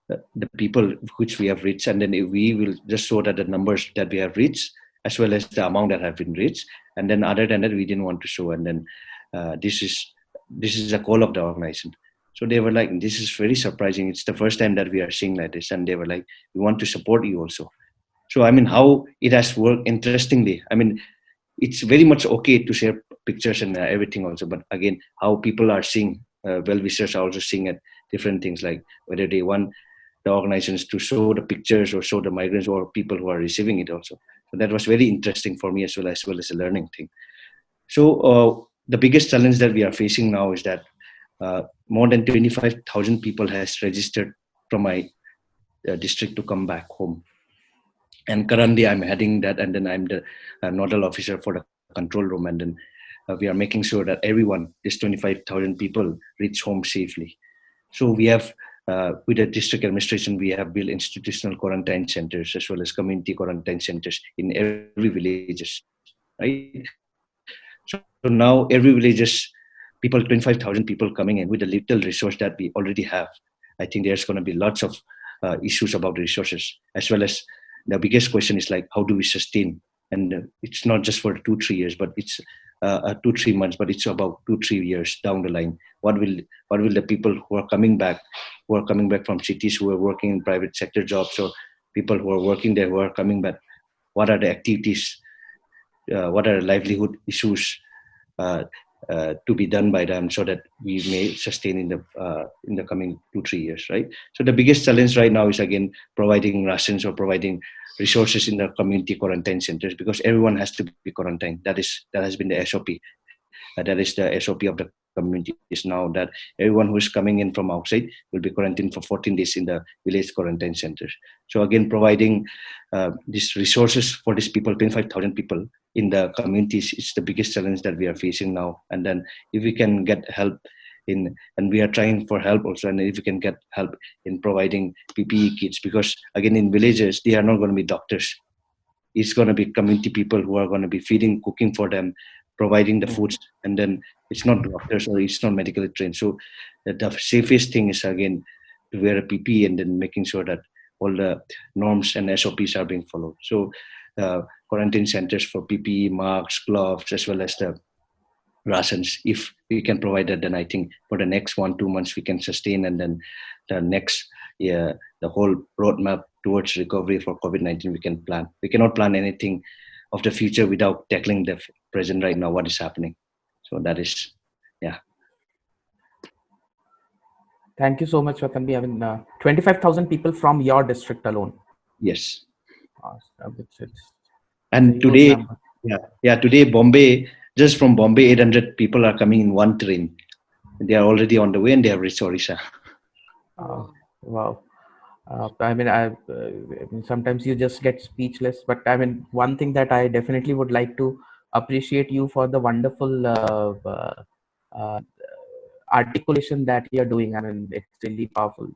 the people which we have reached, and then we will just show that the numbers that we have reached as well as the amount that have been reached, and then other than that we didn't want to show. And then this is a call of the organization. So they were like, this is very surprising, it's the first time that we are seeing like this, and they were like, we want to support you also. So I mean, how it has worked interestingly, I mean, it's very much okay to share pictures and everything also, but again, how people are seeing, well-wishers are also seeing at different things, like whether they want the organizations to show the pictures or show the migrants or people who are receiving it also. So that was very interesting for me as well as a learning thing. So the biggest challenge that we are facing now is that more than 25,000 people has registered from my district to come back home. And currently I'm heading that, and then I'm the nodal officer for the control room, and then we are making sure that everyone, this 25,000 people, reach home safely. So we have, with the district administration, we have built institutional quarantine centers as well as community quarantine centers in every villages, right? So now every villages, 25,000 people coming in with a little resource that we already have. I think there's going to be lots of issues about the resources, as well as the biggest question is like, how do we sustain? And it's not just for 2-3 years, but it's 2-3 months, but it's about 2-3 years down the line. What will the people who are coming back from cities, who are working in private sector jobs, or people who are working there who are coming back, what are the activities, what are livelihood issues to be done by them, so that we may sustain in the coming 2-3 years, right? So the biggest challenge right now is again providing rations or providing resources in the community quarantine centers, because everyone has to be quarantined. That has been the SOP. That is the SOP of the community is now that everyone who is coming in from outside will be quarantined for 14 days in the village quarantine centers. So again, providing these resources for these people, 25,000 people in the communities, is the biggest challenge that we are facing now. And then if we can get help and we are trying for help also, and if we can get help in providing PPE kits, because again, in villages, they are not going to be doctors. It's going to be community people who are going to be feeding, cooking for them, providing the foods, and then it's not doctors or it's not medically trained. So the safest thing is again to wear a PPE and then making sure that all the norms and SOPs are being followed. So quarantine centers for PPE, masks, gloves, as well as the rations, if we can provide that, then I think for the next 1-2 months we can sustain, and then the next year, the whole roadmap towards recovery for COVID-19 we can plan. We cannot plan anything of the future without tackling the present right now, what is happening. So that is, yeah. Thank you so much, Vatanbi. I mean, 25,000 people from your district alone. Yes. It's and today, today Bombay, just from Bombay, 800 people are coming in one train. They are already on the way and they have reached Odisha. Wow. I mean, sometimes you just get speechless, but I mean, one thing that I definitely would like to appreciate you for the wonderful articulation that you're doing. I mean, it's really powerful.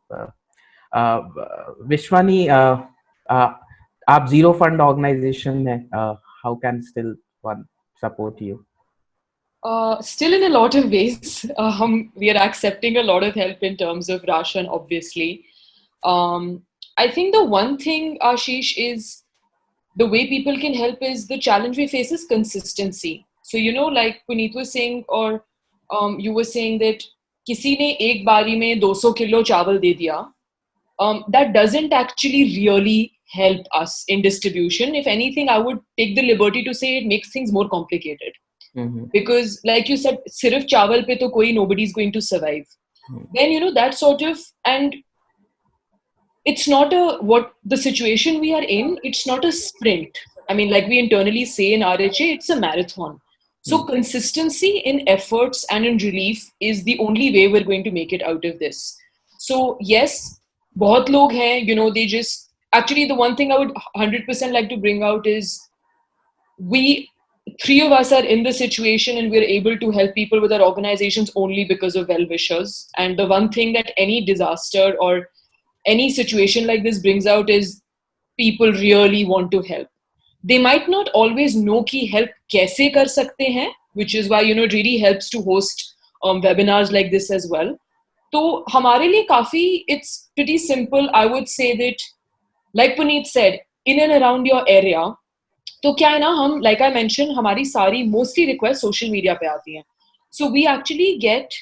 Vishwani, आप zero fund organization है, how can still one support you? Still in a lot of ways. We are accepting a lot of help in terms of ration, obviously. I think the one thing, Ashish, is the way people can help is the challenge we face is consistency. So, like Puneet was saying, or you were saying that किसी ने एक बारी में 200 kilo चावल दे दिया, that doesn't actually really help us in distribution. If anything, I would take the liberty to say it makes things more complicated. Because like you said, sirf chawal pe to koi, nobody's going to survive. Then, that sort of, and it's not what the situation we are in, it's not a sprint. I mean, like we internally say in RHA, it's a marathon. So consistency in efforts and in relief is the only way we're going to make it out of this. So yes, bahut log hain, they just, actually the one thing I would 100% like to bring out is we 3 of us are in the situation and we're able to help people with our organizations only because of well-wishers. And the one thing that any disaster or any situation like this brings out is people really want to help. They might not always know ki help kaise kar sakte hain, which is why, it really helps to host webinars like this as well. So, hamare liye kafi, it's pretty simple. I would say that, like Puneet said, in and around your area, तो क्या है ना, हम like I mentioned, हमारी सारी mostly requests social media पे आती हैं. So we actually get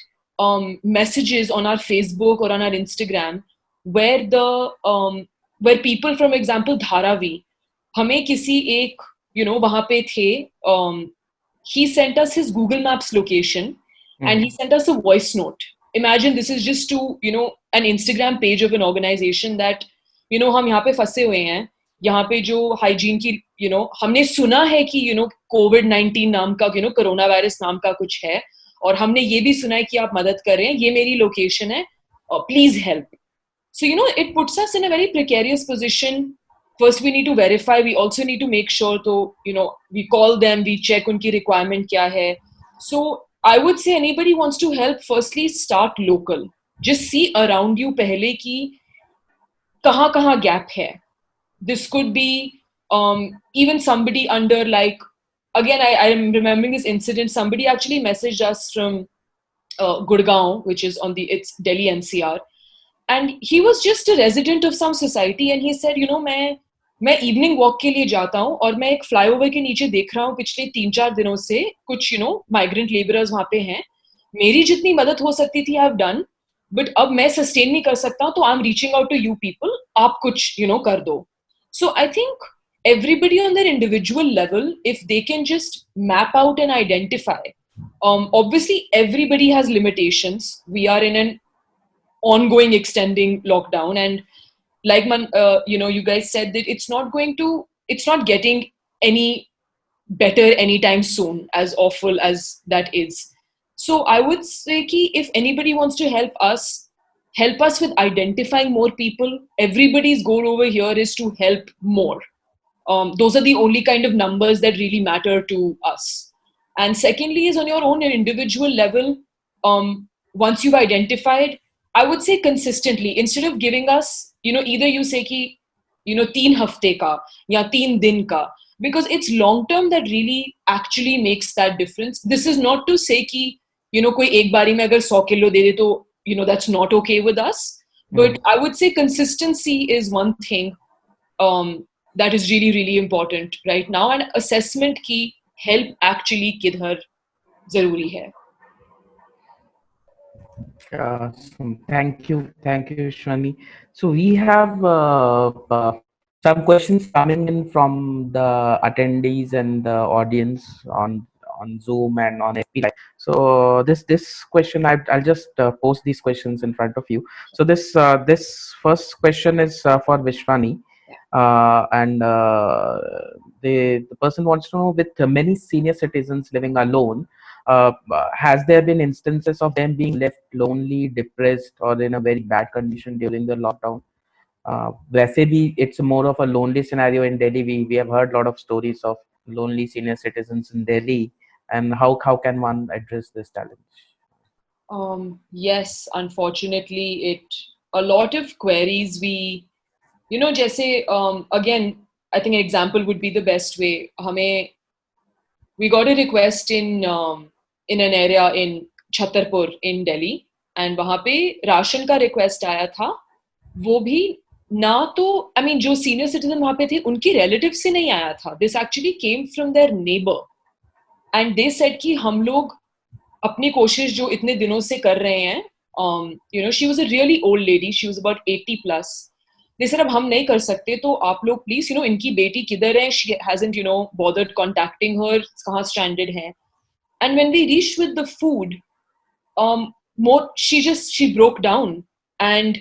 messages on our Facebook or on our Instagram where where people, from example Dharavi, हमें किसी एक वहाँ पे थे, he sent us his Google Maps location and he sent us a voice note. Imagine this is just to an Instagram page of an organization that हम यहाँ पे फंसे हुए हैं. यहाँ पे जो हाइजीन की हमने सुना है कि कोविड-19 नाम का कोरोना वायरस नाम का कुछ है, और हमने ये भी सुना है कि आप मदद कर रहे हैं, ये मेरी लोकेशन है, please help. So it puts us in a very precarious position. First we need to verify, we also need to make sure to we call them, we check unki requirement kya hai. So I would say anybody wants to help, firstly start local. Just see around you pehle ki kahan gap hai. This could be even somebody under, like, again, I am remembering this incident. Somebody actually messaged us from Gurgaon, which is it's Delhi NCR. And he was just a resident of some society. And he said, मैं evening walk के लिए जाता हूँ और मैं एक flyover के नीचे देख रहा हूँ पिछले 3-4 दिनों से कुछ migrant laborers वहाँ पे हैं. मेरी जितनी मदद हो सकती थी I've done, but अब मैं sustain नहीं कर सकता हूँ, तो I'm reaching out to you people. आप कुछ कर दो. So I think everybody on their individual level, if they can just map out and identify, obviously everybody has limitations. We are in an ongoing extending lockdown, and like you guys said that it's not getting any better anytime soon, as awful as that is. So I would say ki if anybody wants to help us with identifying more people. Everybody's goal over here is to help more. Those are the only kind of numbers that really matter to us. And secondly is on your own individual level. Once you've identified, I would say consistently, instead of giving us, either you say ki 3 hafte ka ya 3 din ka, because it's long term that really actually makes that difference. This is not to say ki koi ek bari mein agar 100 kilo de de to that's not okay with us. But I would say consistency is one thing that is really really important right now, and assessment ki help actually kidhar zaruri hai. Thank you, Shwani. So we have some questions coming in from the attendees and the audience on Zoom and on FB Live. So this question, I'll just post these questions in front of you. So this first question is for Vishwani, and the person wants to know, with many senior citizens living alone, has there been instances of them being left lonely, depressed, or in a very bad condition during the lockdown? वैसे भी it's more of a lonely scenario in Delhi. We have heard a lot of stories of lonely senior citizens in Delhi, and how can one address this challenge? Yes, unfortunately, a lot of queries we, जैसे again, I think an example would be the best way. We got a request in an area in Chhatarpur in Delhi, and वहाँ पे ration का request आया था. वो भी ना तो, I mean, जो senior citizen वहाँ पे थे, उनके relatives से नहीं आया था. This actually came from their neighbor, and they said कि हम लोग अपनी कोशिश जो इतने दिनों से कर रहे हैं, she was a really old lady. She was about 80 plus. They said अब हम नहीं कर सकते, तो आप लोग please, इनकी बेटी किधर है? She hasn't, bothered contacting her. कहाँ stranded है? And when we reached with the food, she broke down. And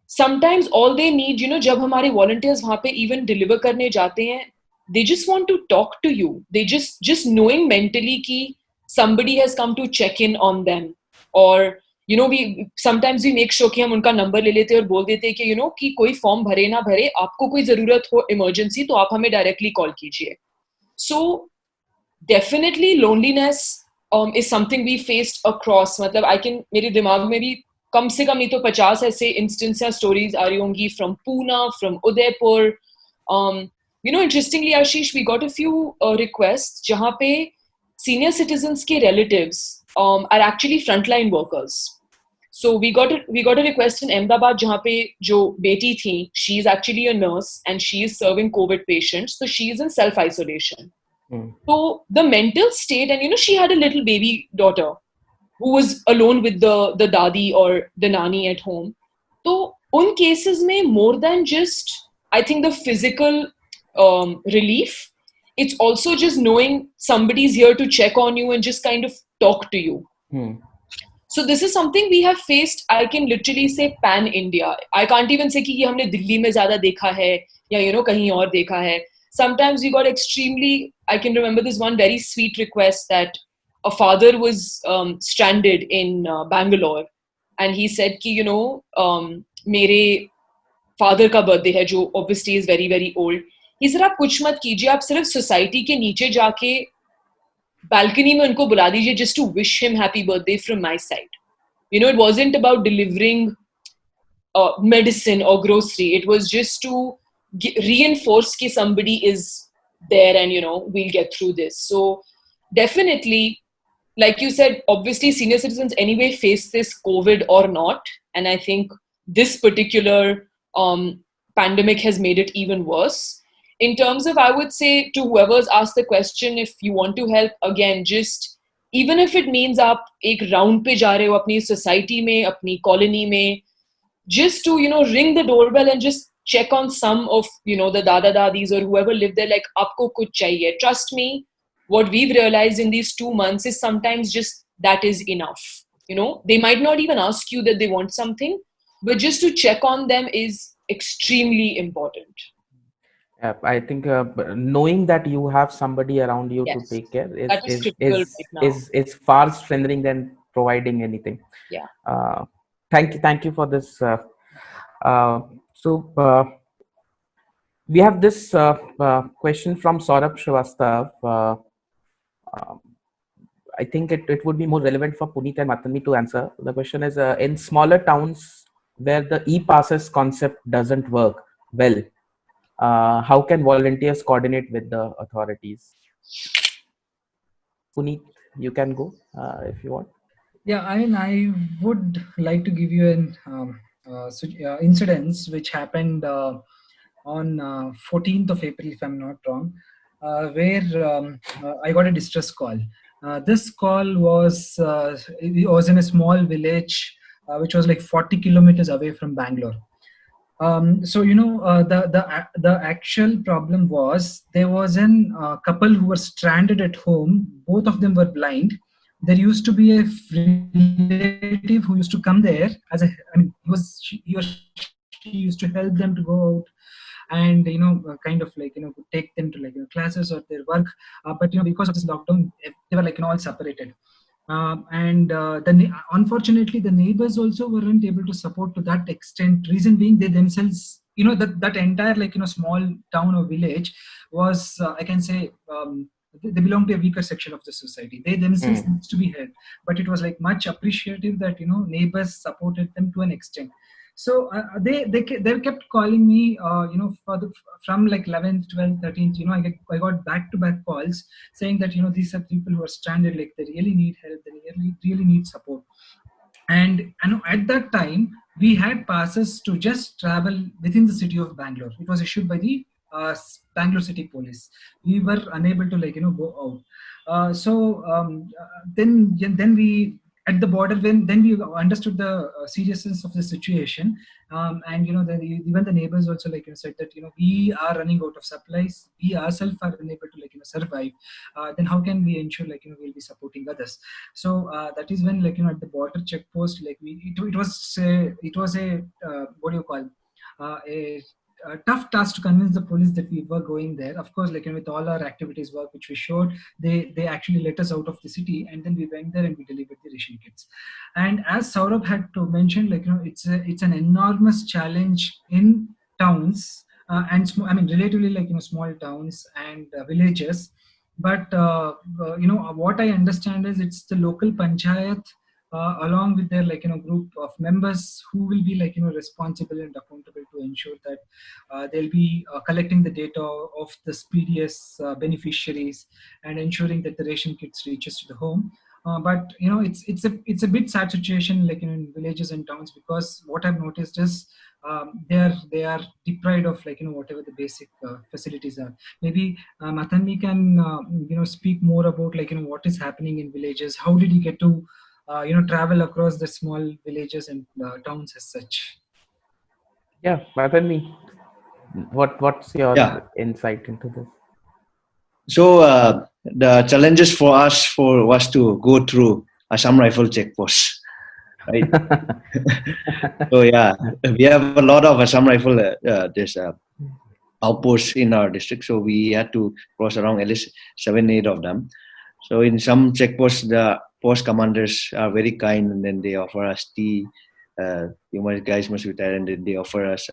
sometimes all they need, जब हमारे volunteers वहाँ पे even deliver करने जाते हैं, they just want to talk to you. They just knowing mentally कि somebody has come to check in on them, or we sometimes we make sure कि हम उनका number ले लेते हैं और बोल देते हैं कि कि कोई form भरे ना भरे, आपको कोई जरूरत हो emergency तो आप हमें directly call कीजिए. So definitely loneliness is something we faced across. मतलब मेरे दिमाग में भी कम से कम नहीं तो 50 ऐसे instances या stories आ रही होंगी from Pune, from Udaipur. Interestingly, Ashish, we got a few requests जहाँ पे senior citizens के relatives are actually frontline workers. So we got a request in Ahmedabad जहाँ पे जो बेटी थी, she is actually a nurse and she is serving COVID patients. So she is in self-isolation. So the mental state, and she had a little baby daughter who was alone with the dadi or the nani at home. So un cases mein, more than just, I think, the physical relief, it's also just knowing somebody's here to check on you and just kind of talk to you. So this is something we have faced. I can literally say pan India. I can't even say कि ये हमने दिल्ली में ज़्यादा देखा है या कहीं और देखा है. Sometimes we got extremely, I can remember this one very sweet request that a father was stranded in Bangalore, and he said कि मेरे father का birthday है, जो obviously is very very old. He said आप कुछ मत कीजिए, आप सिर्फ society के नीचे जाके balcony में उनको बुला दीजिए just to wish him happy birthday from my side. It wasn't about delivering medicine or grocery. It was just to reinforce that somebody is there and we'll get through this. So definitely, like you said, obviously senior citizens anyway face this COVID or not, and I think this particular pandemic has made it even worse. In terms of, I would say to whoever's asked the question, if you want to help, again, just even if it means आप एक round पे जा रहे हो अपनी society में, अपनी colony में, just to ring the doorbell and just check on some of, the dada dadis or whoever live there, like, aapko kuch chahiye. Trust me, what we've realized in these 2 months is sometimes just that is enough. They might not even ask you that they want something, but just to check on them is extremely important. I think knowing that you have somebody around you to Yes, take care is that is critical right now. is far strengthening than providing anything. Yeah. Thank you for this. So we have this question from Saurabh Srivastav. Um, I think it would be more relevant for Puneet and Matanmi to answer. The question is, in smaller towns where the e-passes concept doesn't work well, how can volunteers coordinate with the authorities? Puneet, you can go if you want. Yeah, I mean, I would like to give you an incidents which happened on 14th of April, if I'm not wrong, where I got a distress call. This call was it was in a small village which was like 40 kilometers away from Bangalore. So the actual problem was there was an couple who were stranded at home. Both of them were blind. There used to be a relative who used to come there as a. I mean, he or she used to help them to go out and kind of like take them to like classes or their work. But because of this lockdown, they were like all separated. Unfortunately, the neighbors also weren't able to support to that extent. Reason being, they themselves, that entire like small town or village was, I can say, they belong to a weaker section of the society. They themselves needs to be helped, but it was like much appreciative that neighbors supported them to an extent. So they kept calling me, from like 11th, 12th, 13th. I got back to back calls saying that these are people who are stranded, like they really need help, they really need support. And at that time we had passes to just travel within the city of Bangalore. It was issued by the Bangalore City Police. We were unable to go out. Then we at the border, then we understood the seriousness of the situation, and even the neighbors also said that we are running out of supplies, we ourselves are unable to survive. Then how can we ensure we'll be supporting others? So that is when at the border check post, it was a what do you call, a tough task to convince the police that we were going there. Of course, with all our activities work which we showed, they actually let us out of the city, and then we went there and we delivered the ration kits. And as Saurabh had to mention, it's an enormous challenge in towns, and relatively small towns and villages. But what I understand is it's the local panchayat, along with their group of members who will be responsible and accountable to ensure that they'll be collecting the data of the PDS beneficiaries and ensuring that the ration kits reaches to the home. But it's a bit sad situation in villages and towns, because what I've noticed is they are deprived of whatever the basic facilities are. Maybe Matanmi can speak more about what is happening in villages. How did you get to travel across the small villages and towns as such? Yeah, Matanmi, what's your insight into this? So the challenges for us was to go through Assam Rifle checkpost, right? So yeah, we have a lot of Assam Rifle outposts in our district, so we had to cross around at least 7-8 of them. So in some checkposts, the post commanders are very kind, and then they offer us tea. You guys must be tired, and then they offer us.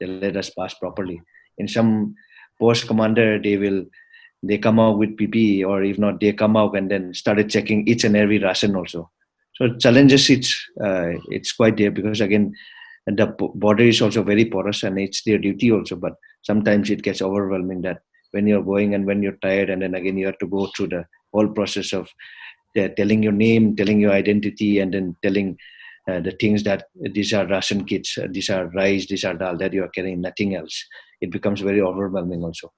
They let us pass properly. In some post commander, they come out with PPE, or if not, they come out and then started checking each and every ration also. So challenges, it's quite there, because again, the border is also very porous, and it's their duty also. But sometimes it gets overwhelming that when you're going and when you're tired, and then again you have to go through the whole process of telling your name, telling your identity, and then telling the things that these are ration kits, these are rice, these are dal, that you are carrying, nothing else. It becomes very overwhelming also.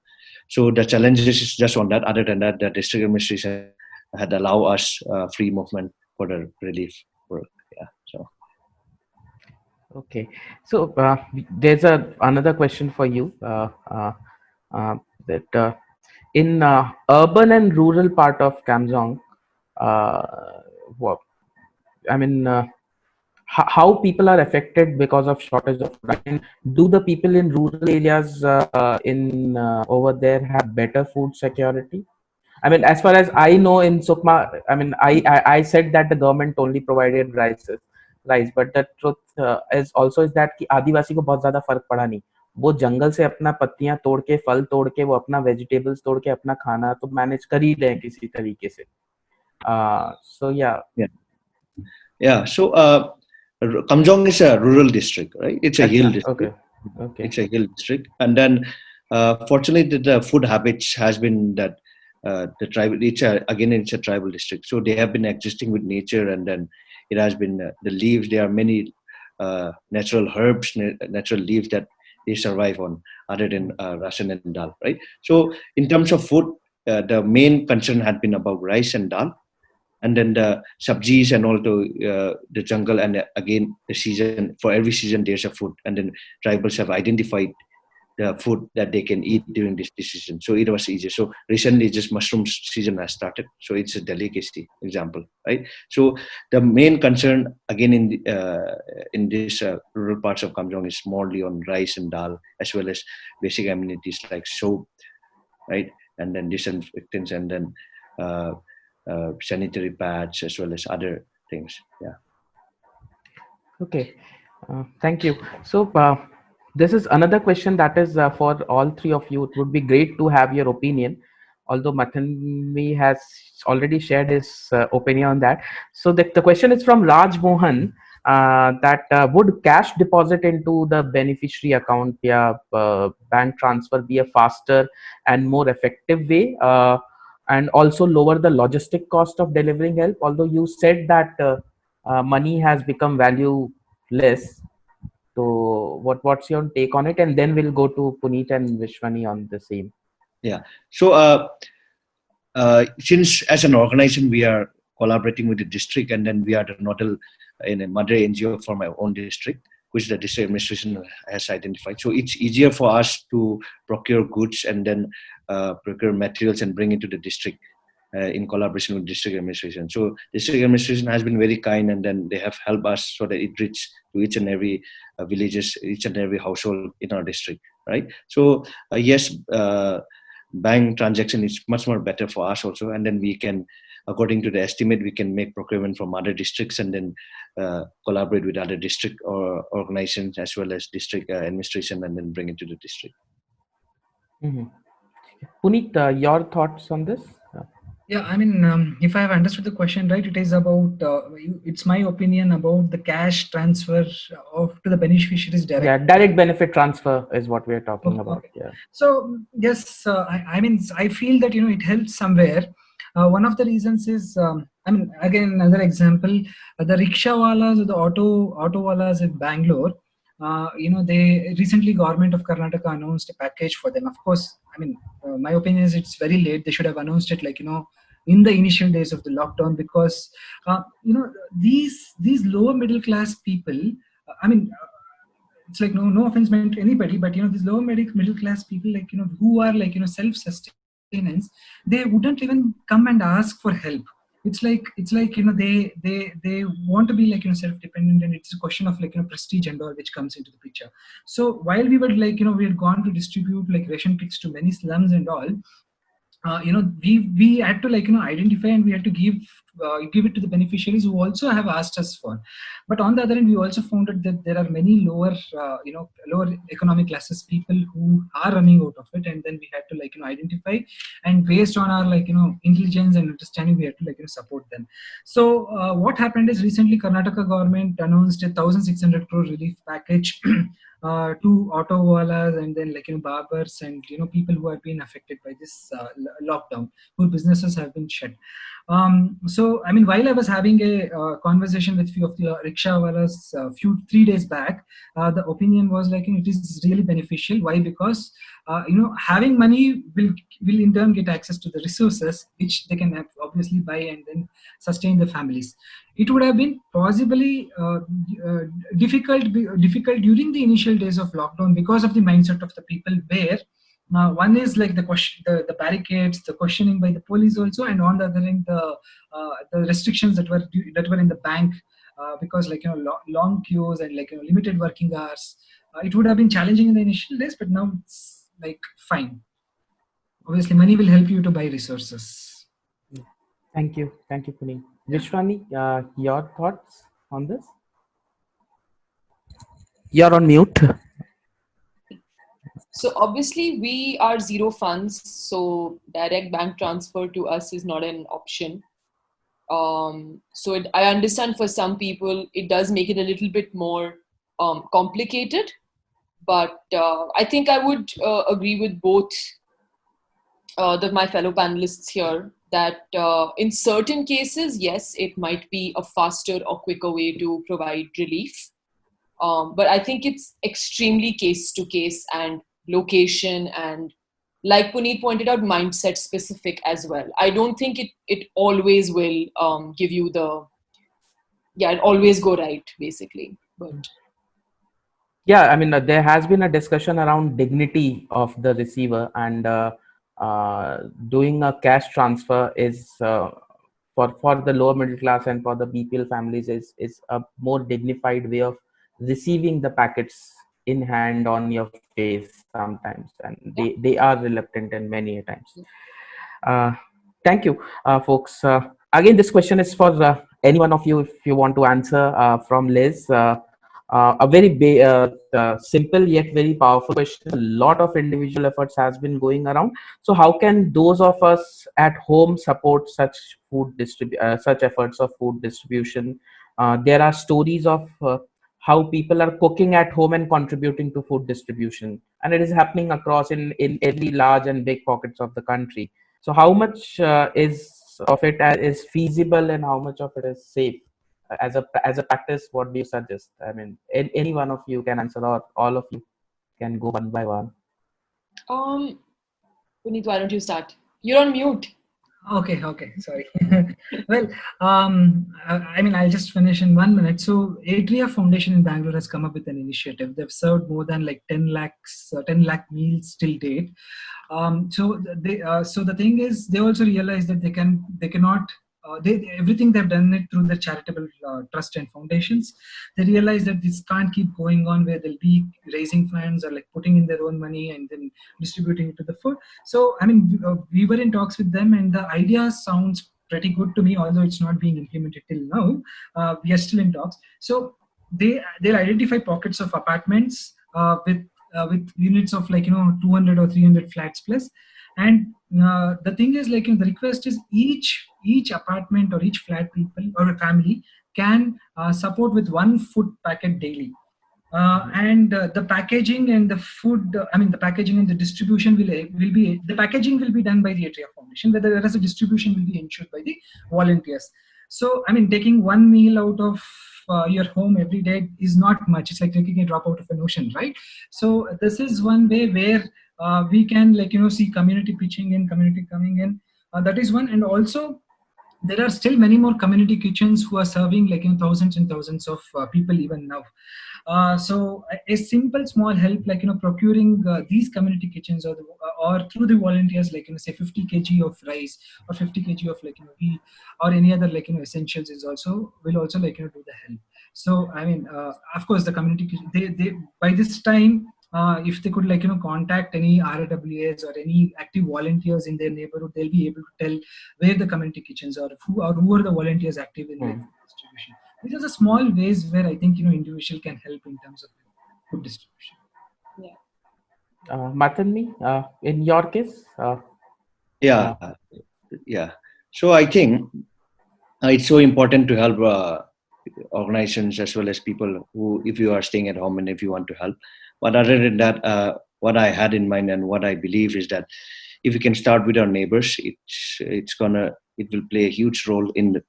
So the challenges is just on that. Other than that, the district administration had allowed us free movement for the relief work. Yeah. So. Okay. So there's another question for you. That in urban and rural part of Kamjong, what I mean, how people are affected because of shortage of food. I mean, do the people in rural areas in over there have better food security? I mean, as far as I know, in Sukma, I mean, I said that the government only provided rice, but the truth is also is that कि आदिवासी को बहुत ज्यादा फर्क पड़ा नहीं. वो जंगल से अपना पत्तियां तोड़ के, फल तोड़ के, वो अपना वेजिटेबल्स तोड़ के अपना खाना तो मैनेज कर ही रहे हैं किसी तरीके से. So yeah. Yeah. So Kamjong is a rural district, right? It's a hill district. Okay. It's a hill district, and then fortunately the food habits has been that the tribal. It's a tribal district, so they have been existing with nature, and then it has been the leaves. There are many natural herbs, natural leaves that they survive on, other than ration and dal, right? So in terms of food, the main concern had been about rice and dal. And then the sabjis and all the jungle, and again the season, for every season there's a food, and then tribals have identified the food that they can eat during this season, so it was easier. So recently just mushroom season has started, so it's a delicacy example, right? So the main concern again in this rural parts of Kamjong is morely on rice and dal, as well as basic amenities like soap, right, and then disinfectants, and then sanitary pads, as well as other things. Yeah. Okay. Thank you. So this is another question that is for all three of you. It would be great to have your opinion, although Mathanvi has already shared his opinion on that. So the question is from Raj Mohan, that would cash deposit into the beneficiary account via bank transfer be a faster and more effective way, and also lower the logistic cost of delivering help? Although you said that money has become valueless. So what's your take on it? And then we'll go to Puneet and Vishwani on the same. Yeah. So since as an organization we are collaborating with the district, and then we are the nodal in a mother NGO for my own district, which the district administration has identified. So it's easier for us to procure goods and then procure materials and bring into the district in collaboration with district administration. So district administration has been very kind, and then they have helped us so that it reaches to each and every villages, each and every household in our district, right? So yes, bank transaction is much more better for us also, and then we can, according to the estimate, we can make procurement from other districts, and then collaborate with other district or organizations as well as district administration, and then bring it to the district. Mm-hmm. Puneet, your thoughts on this? Yeah, I mean, if I have understood the question right, it is about, it's my opinion about the cash transfer to the beneficiaries directly. Yeah, direct benefit transfer is what we are talking about. Okay. Yeah. So yes, I mean, I feel that, it helps somewhere. One of the reasons is, I mean, again, another example, the rickshawalas or the autowalas in Bangalore, they recently government of Karnataka announced a package for them. Of course, I mean, my opinion is it's very late. They should have announced it in the initial days of the lockdown, because these lower middle class people, I mean, it's like no offense meant to anybody, but these lower middle class people, who are self-sustenance, they wouldn't even come and ask for help. It's like they want to be self-dependent, and it's a question of prestige and all which comes into the picture. So while we were we had gone to distribute ration kits to many slums and all, we had to identify, and we had to give it to the beneficiaries who also have asked us for. But on the other hand, we also found that there are many lower economic classes people who are running out of it, and then we had to identify, and based on our intelligence and understanding, we had to support them. So what happened is, recently Karnataka government announced a 1,600 crore relief package to auto walas, and then barbers, and people who have been affected by this lockdown, whose businesses have been shut. So I mean, while I was having a conversation with few of the rickshawalas 3 days back, the opinion was it is really beneficial. Why? Because having money will in turn get access to the resources which they can obviously buy and then sustain their families. It would have been possibly difficult during the initial days of lockdown because of the mindset of the people, where one is like the question, the barricades, the questioning by the police also, and on the other end the restrictions that were in the bank, because long queues and limited working hours. It would have been challenging in the initial days, but now it's like fine. Obviously, money will help you to buy resources. Thank you, Puneet. Vishwani, your thoughts on this? You're on mute. So obviously we are zero funds, so direct bank transfer to us is not an option. I understand for some people it does make it a little bit more complicated, but I think I would agree with both my fellow panelists here that in certain cases, yes, it might be a faster or quicker way to provide relief. But I think it's extremely case to case and location, and like Puneet pointed out, mindset specific as well. I don't think it always will give you it always go right, basically. But Yeah, I mean, there has been a discussion around dignity of the receiver, and doing a cash transfer is for the lower middle class and for the BPL families is a more dignified way of receiving the packets in hand on your face sometimes, and they are reluctant and many a times. Thank you, folks. Again, this question is for any one of you, if you want to answer. From Liz, a very simple yet very powerful question. A lot of individual efforts has been going around. So how can those of us at home support such such efforts of food distribution? There are stories of how people are cooking at home and contributing to food distribution, and it is happening across in every large and big pockets of the country. So how much is of it is feasible, and how much of it is safe as a practice? What do you suggest? I mean, any one of you can answer, or all of you can go one by one. Puneet, why don't you start? You're on mute. Okay, sorry. Well, I mean, I'll just finish in 1 minute. So Atria Foundation in Bangalore has come up with an initiative. They've served more than like 10 lakh meals till date. So the thing is, they also realize that they cannot, everything they've done it through the charitable trust and foundations. They realize that this can't keep going on, where they'll be raising funds or like putting in their own money and then distributing it to the food. So I mean, we were in talks with them, and the idea sounds pretty good to me, although it's not being implemented till now. We are still in talks. So they'll identify pockets of apartments with units of 200 or 300 flats plus. And the thing is, the request is each apartment or each flat people or a family can support with 1 food packet daily. And the packaging and the food, the packaging and the distribution the packaging will be done by the Atria Foundation, whereas the distribution will be ensured by the volunteers. So, taking 1 meal out of your home every day is not much. It's like taking a drop out of an ocean, right? So this is one way where we can see community pitching in, community coming in. That is one. And also there are still many more community kitchens who are serving thousands and thousands of people even now. So a simple small help procuring these community kitchens or through the volunteers, say 50 kg of rice or 50 kg of wheat or any other essentials will also do the help. So of course the community they by this time, if they could contact any RAWs or any active volunteers in their neighborhood, they'll be able to tell where the community kitchens are, who are the volunteers active in distribution. These are the small ways where I think individual can help in terms of food distribution. Matanmi, in your case? Yeah. So I think it's so important to help organizations as well as people who, if you are staying at home and if you want to help. But other than that, what I had in mind and what I believe is that if we can start with our neighbors, it will play a huge role in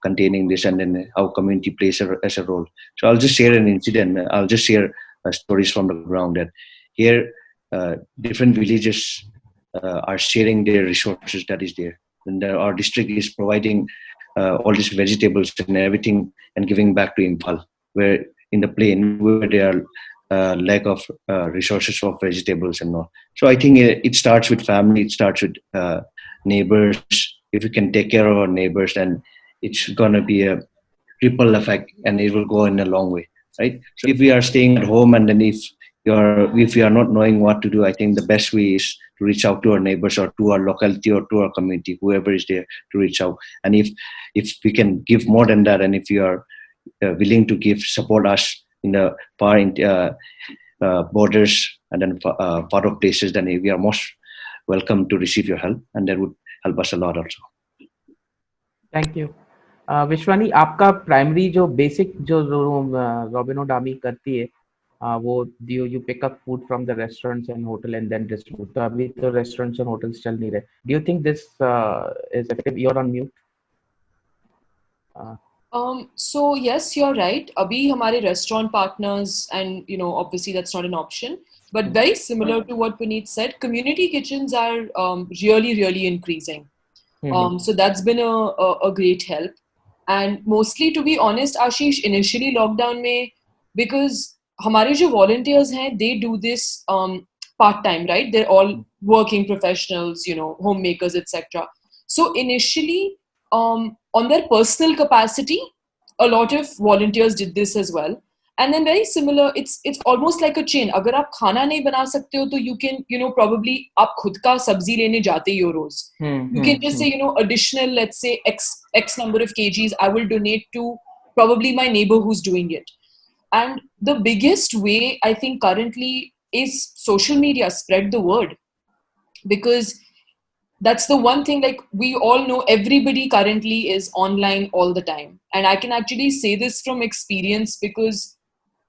containing this, and then how community plays as a role. So I'll just share an incident. I'll just share stories from the ground that here different villages are sharing their resources that is there. And our district is providing all these vegetables and everything and giving back to Imphal, where in the plain where there are lack of resources of vegetables and all. So I think it starts with family, it starts with neighbors. If we can take care of our neighbors, then it's gonna be a ripple effect, and it will go in a long way, right? So if we are staying at home, and then if we are not knowing what to do, I think the best way is to reach out to our neighbors or to our locality or to our community, whoever is there, to reach out. And if we can give more than that, and if you are willing to support us in the far borders and then far off places, then we are most welcome to receive your help, and that would help us a lot also. Thank you. विश्वानी, आपका primary जो basic जो robin hood army करती है, वो you pick up food from the restaurants and hotel and then distribute. तो अभी तो restaurants and hotels चल नहीं रहे. Do you think this is effective? You're on mute. So yes, you're right. Abhi hamare restaurant partners, and obviously that's not an option, but very similar to what Puneet said, community kitchens are really increasing. So that's been a great help. And mostly, to be honest, Ashish, initially lockdown mein, because hamare jo volunteers hain, they do this part-time, right? They're all working professionals, homemakers, etc. So initially, on their personal capacity, a lot of volunteers did this as well. And then very similar, it's almost like a chain. Agar aap khana nahi bana sakte ho, to you can, probably aap khud ka sabzi lene jate hi ho roz. You can just say, additional, let's say X number of kgs, I will donate to probably my neighbor who's doing it. And the biggest way, I think currently, is social media, spread the word. Because that's the one thing, like we all know, everybody currently is online all the time. And I can actually say this from experience, because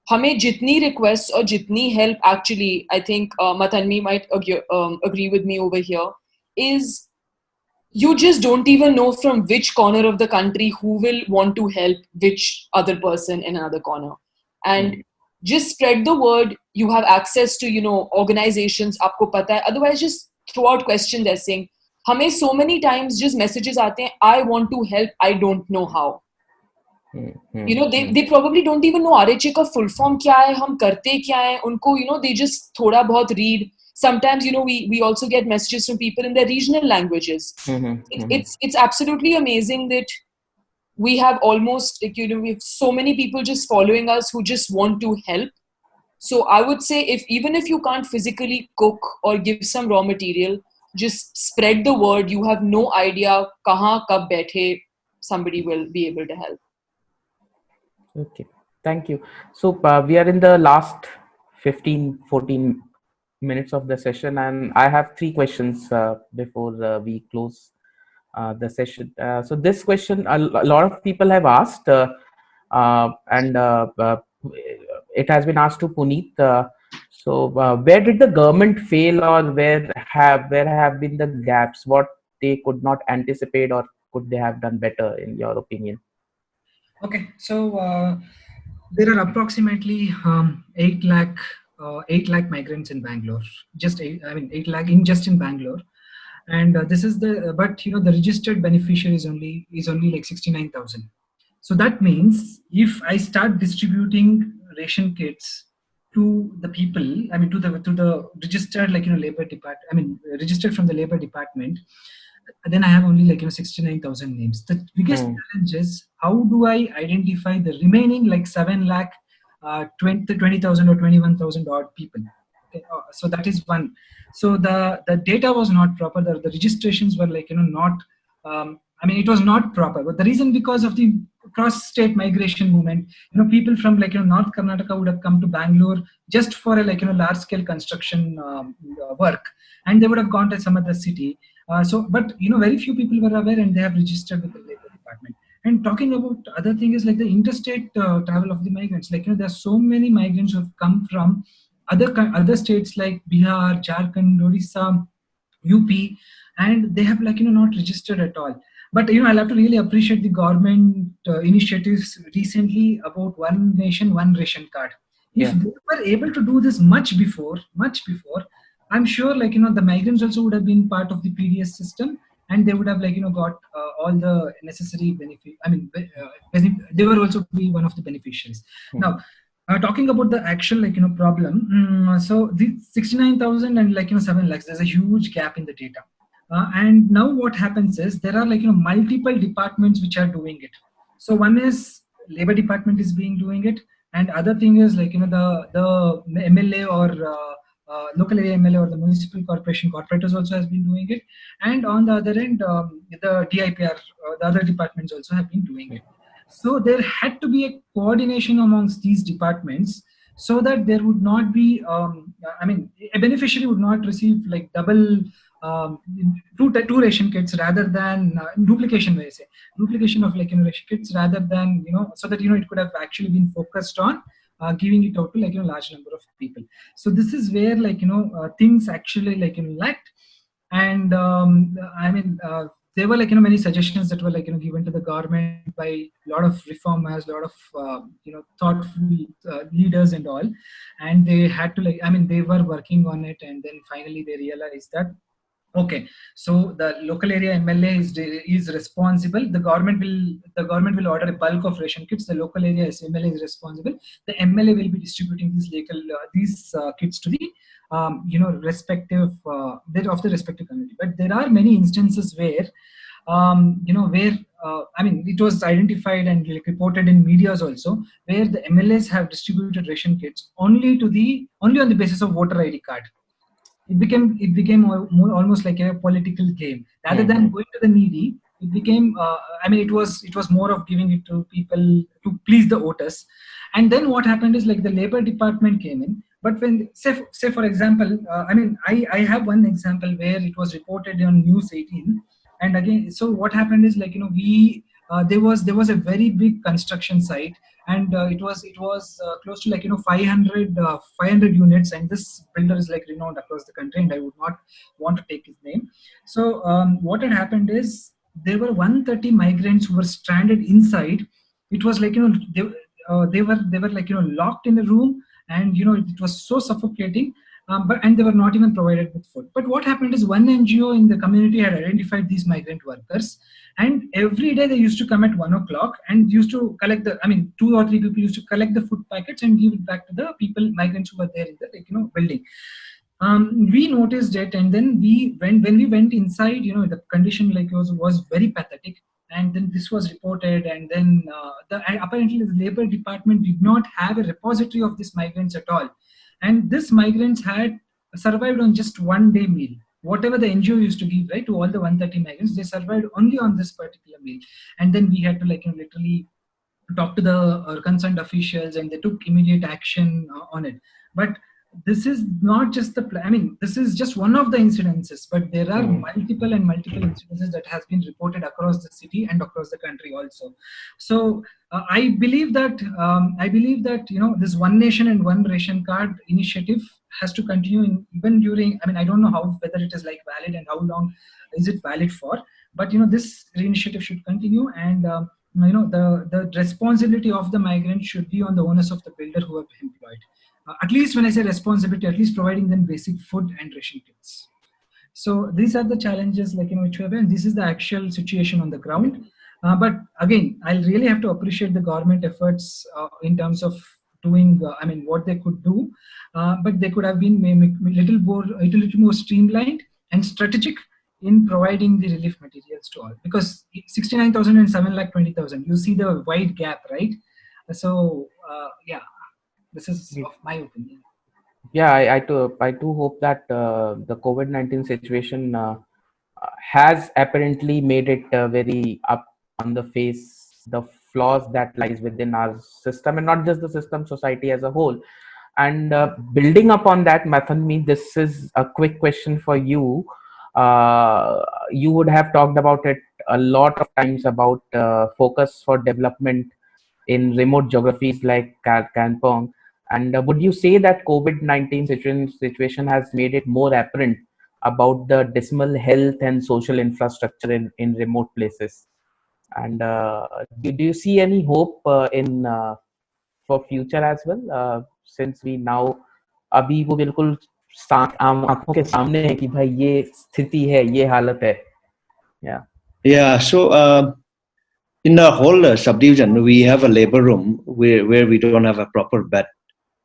हमें जितनी requests or जितनी help, actually, I think Mathanmi might agree with me over here, is you just don't even know from which corner of the country who will want to help which other person in another corner. And just spread the word. You have access to, organizations, आपको पता है. Otherwise, just throw out questions as saying, हमें so many times just messages आते हैं, I want to help, I don't know how. They probably don't even know RHA का full form क्या है, हम करते क्या है, उनको, they just थोड़ा बहुत read. Sometimes, we also get messages from people in their regional languages. It's absolutely amazing that we have almost, we have so many people just following us who just want to help. So I would say, even if you can't physically cook or give some raw material, just spread the word. You have no idea kahan kab baithe somebody will be able to help. Okay, thank you. So we are in the last 14 minutes of the session, and I have 3 questions before we close the session. So this question, a lot of people have asked, and it has been asked to Puneet. So where did the government fail, or where have been the gaps? What they could not anticipate, or could they have done better, in your opinion? Okay, so there are approximately 8 lakh migrants in Bangalore. Just 8 lakh just in Bangalore, and this is the the registered beneficiary is only like 69,000. So that means if I start distributing ration kits to the people, to the registered labor department, registered from the labor department, then I have only 69,000 names. The biggest challenge is, how do I identify the remaining 7 lakh 20,000 or 21,000 odd people? Okay, so that is one. So the data was not proper. The registrations were not. It was not proper. But the reason, because of the cross-state migration movement, people from North Karnataka would have come to Bangalore just for a large-scale construction work, and they would have gone to some other city. But very few people were aware, and they have registered with the labor department. And talking about other thing is the interstate travel of the migrants. There are so many migrants who have come from other states like Bihar, Jharkhand, Odisha, UP, and they have not registered at all. But I'll have to really appreciate the government initiatives recently about One Nation, One Ration Card. If they were able to do this much before, I'm sure the migrants also would have been part of the PDS system, and they would have got all the necessary benefit. I mean, they were also be one of the beneficiaries. Now, talking about the actual problem, so the 69,000 and 7 lakhs, there's a huge gap in the data. And now what happens is there are multiple departments which are doing it. So one is labor department is being doing it, and other thing is the MLA or local area MLA or the municipal corporation corporators also has been doing it, and on the other end the DIPR, the other departments also have been doing it. So there had to be a coordination amongst these departments so that there would not be a beneficiary would not receive double two ration kits rather than duplication of ration kits rather than so that it could have actually been focused on giving it out to large number of people. So this is where things actually lacked. And there were many suggestions that were given to the government by a lot of reformers, a lot of thoughtful leaders and all, and they had to they were working on it, and then finally they realized that okay, so the local area MLA is responsible. The government will order a bulk of ration kits. The local area MLA is responsible. The MLA will be distributing these kits to the respective of the respective community. But there are many instances where it was identified and reported in medias also, where the MLAs have distributed ration kits only on the basis of voter ID card. It became almost like a political game rather than going to the needy. It became it was more of giving it to people to please the voters. And then what happened is the labor department came in. But when say for example, I have one example where it was reported on News 18, and again, so what happened is there was a very big construction site, and it was close to 500 units, and this builder is renowned across the country, and I would not want to take his name. So what had happened is there were 130 migrants who were stranded inside. It was they were locked in a room, and it was so suffocating. And they were not even provided with food. But what happened is one NGO in the community had identified these migrant workers, and every day they used to come at 1 o'clock and used to collect 2 or 3 people used to collect the food packets and give it back to the migrants who were there in the building. We noticed it, and then when we went inside, the condition was very pathetic. And then this was reported, and then apparently the labor department did not have a repository of these migrants at all. And these migrants had survived on just 1 day meal. Whatever the NGO used to give, right, to all the 130 migrants, they survived only on this particular meal. And then we had to literally talk to the concerned officials, and they took immediate action on it. But this is not just this is just one of the incidences, but there are multiple incidences that has been reported across the city and across the country also. So I believe that this one nation and one ration card initiative has to continue even during, I don't know whether it is valid and how long is it valid for, but this initiative should continue, and the responsibility of the migrant should be on the onus of the builder who have employed. At least when I say responsibility, at least providing them basic food and ration kits. So these are the challenges which we have, and this is the actual situation on the ground. But again, I'll really have to appreciate the government efforts in terms of doing, what they could do, but they could have been a little more streamlined and strategic in providing the relief materials to all. Because 69,000 and 7,20,000, you see the wide gap, right? So yeah. This is of my opinion. Yeah, I too hope that the COVID-19 situation has apparently made it very up on the face, the flaws that lies within our system, and not just the system, society as a whole. And building upon that, Mathanmi, this is a quick question for you. You would have talked about it a lot of times about focus for development in remote geographies like Kampong. And would you say that COVID-19 situation has made it more apparent about the dismal health and social infrastructure in remote places? And do you see any hope for future as well? Since we now अभी वो बिल्कुल आंखों के सामने है कि भाई ये स्थिति है, ये हालत है. Yeah. Yeah. So in the whole subdivision, we have a labor room where we don't have a proper bed